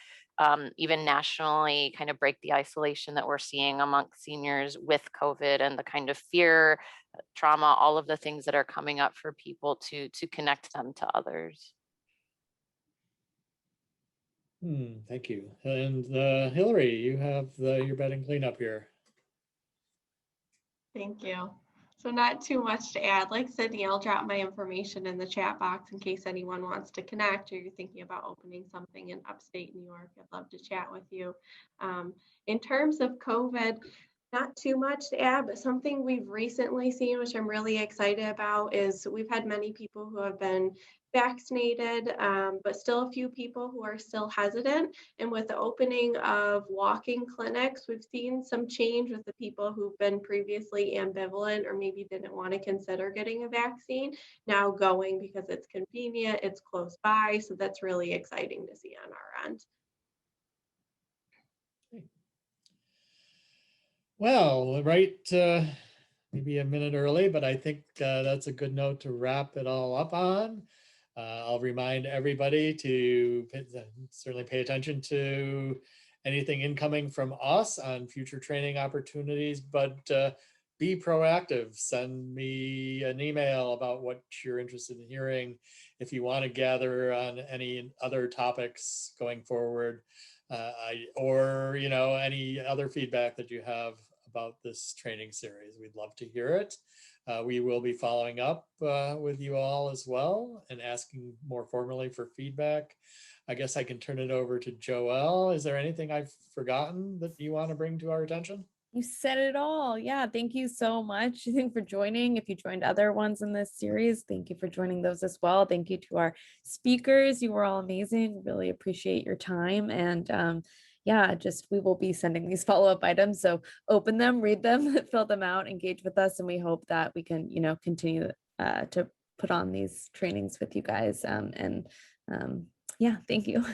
even nationally kind of break the isolation that we're seeing amongst seniors with COVID and the kind of fear, trauma, all of the things that are coming up for people to connect them to others. Thank you. And Hillary, you have your bedding cleanup here. Thank you. So not too much to add. Like Sydney, I'll drop my information in the chat box in case anyone wants to connect or you're thinking about opening something in upstate New York. I'd love to chat with you. In terms of COVID, not too much to add, but something we've recently seen, which I'm really excited about, is we've had many people who have been vaccinated, but still a few people who are still hesitant. And with the opening of walk-in clinics, we've seen some change with the people who've been previously ambivalent or maybe didn't want to consider getting a vaccine, now going because it's convenient, it's close by. So that's really exciting to see on our end. Well, right, maybe a minute early, but I think that's a good note to wrap it all up on. I'll remind everybody to certainly pay attention to anything incoming from us on future training opportunities, but be proactive. Send me an email about what you're interested in hearing. If you want to gather on any other topics going forward, or any other feedback that you have about this training series, we'd love to hear it. We will be following up with you all as well and asking more formally for feedback. I guess I can turn it over to Joelle. Is there anything I've forgotten that you want to bring to our attention? You said it all. Yeah, thank you so much. Thank you for joining. If you joined other ones in this series, thank you for joining those as well. Thank you to our speakers. You were all amazing. Really appreciate your time. And yeah, we will be sending these follow-up items. So open them, read them, fill them out, engage with us. And we hope that we can, continue to put on these trainings with you guys. Yeah, thank you.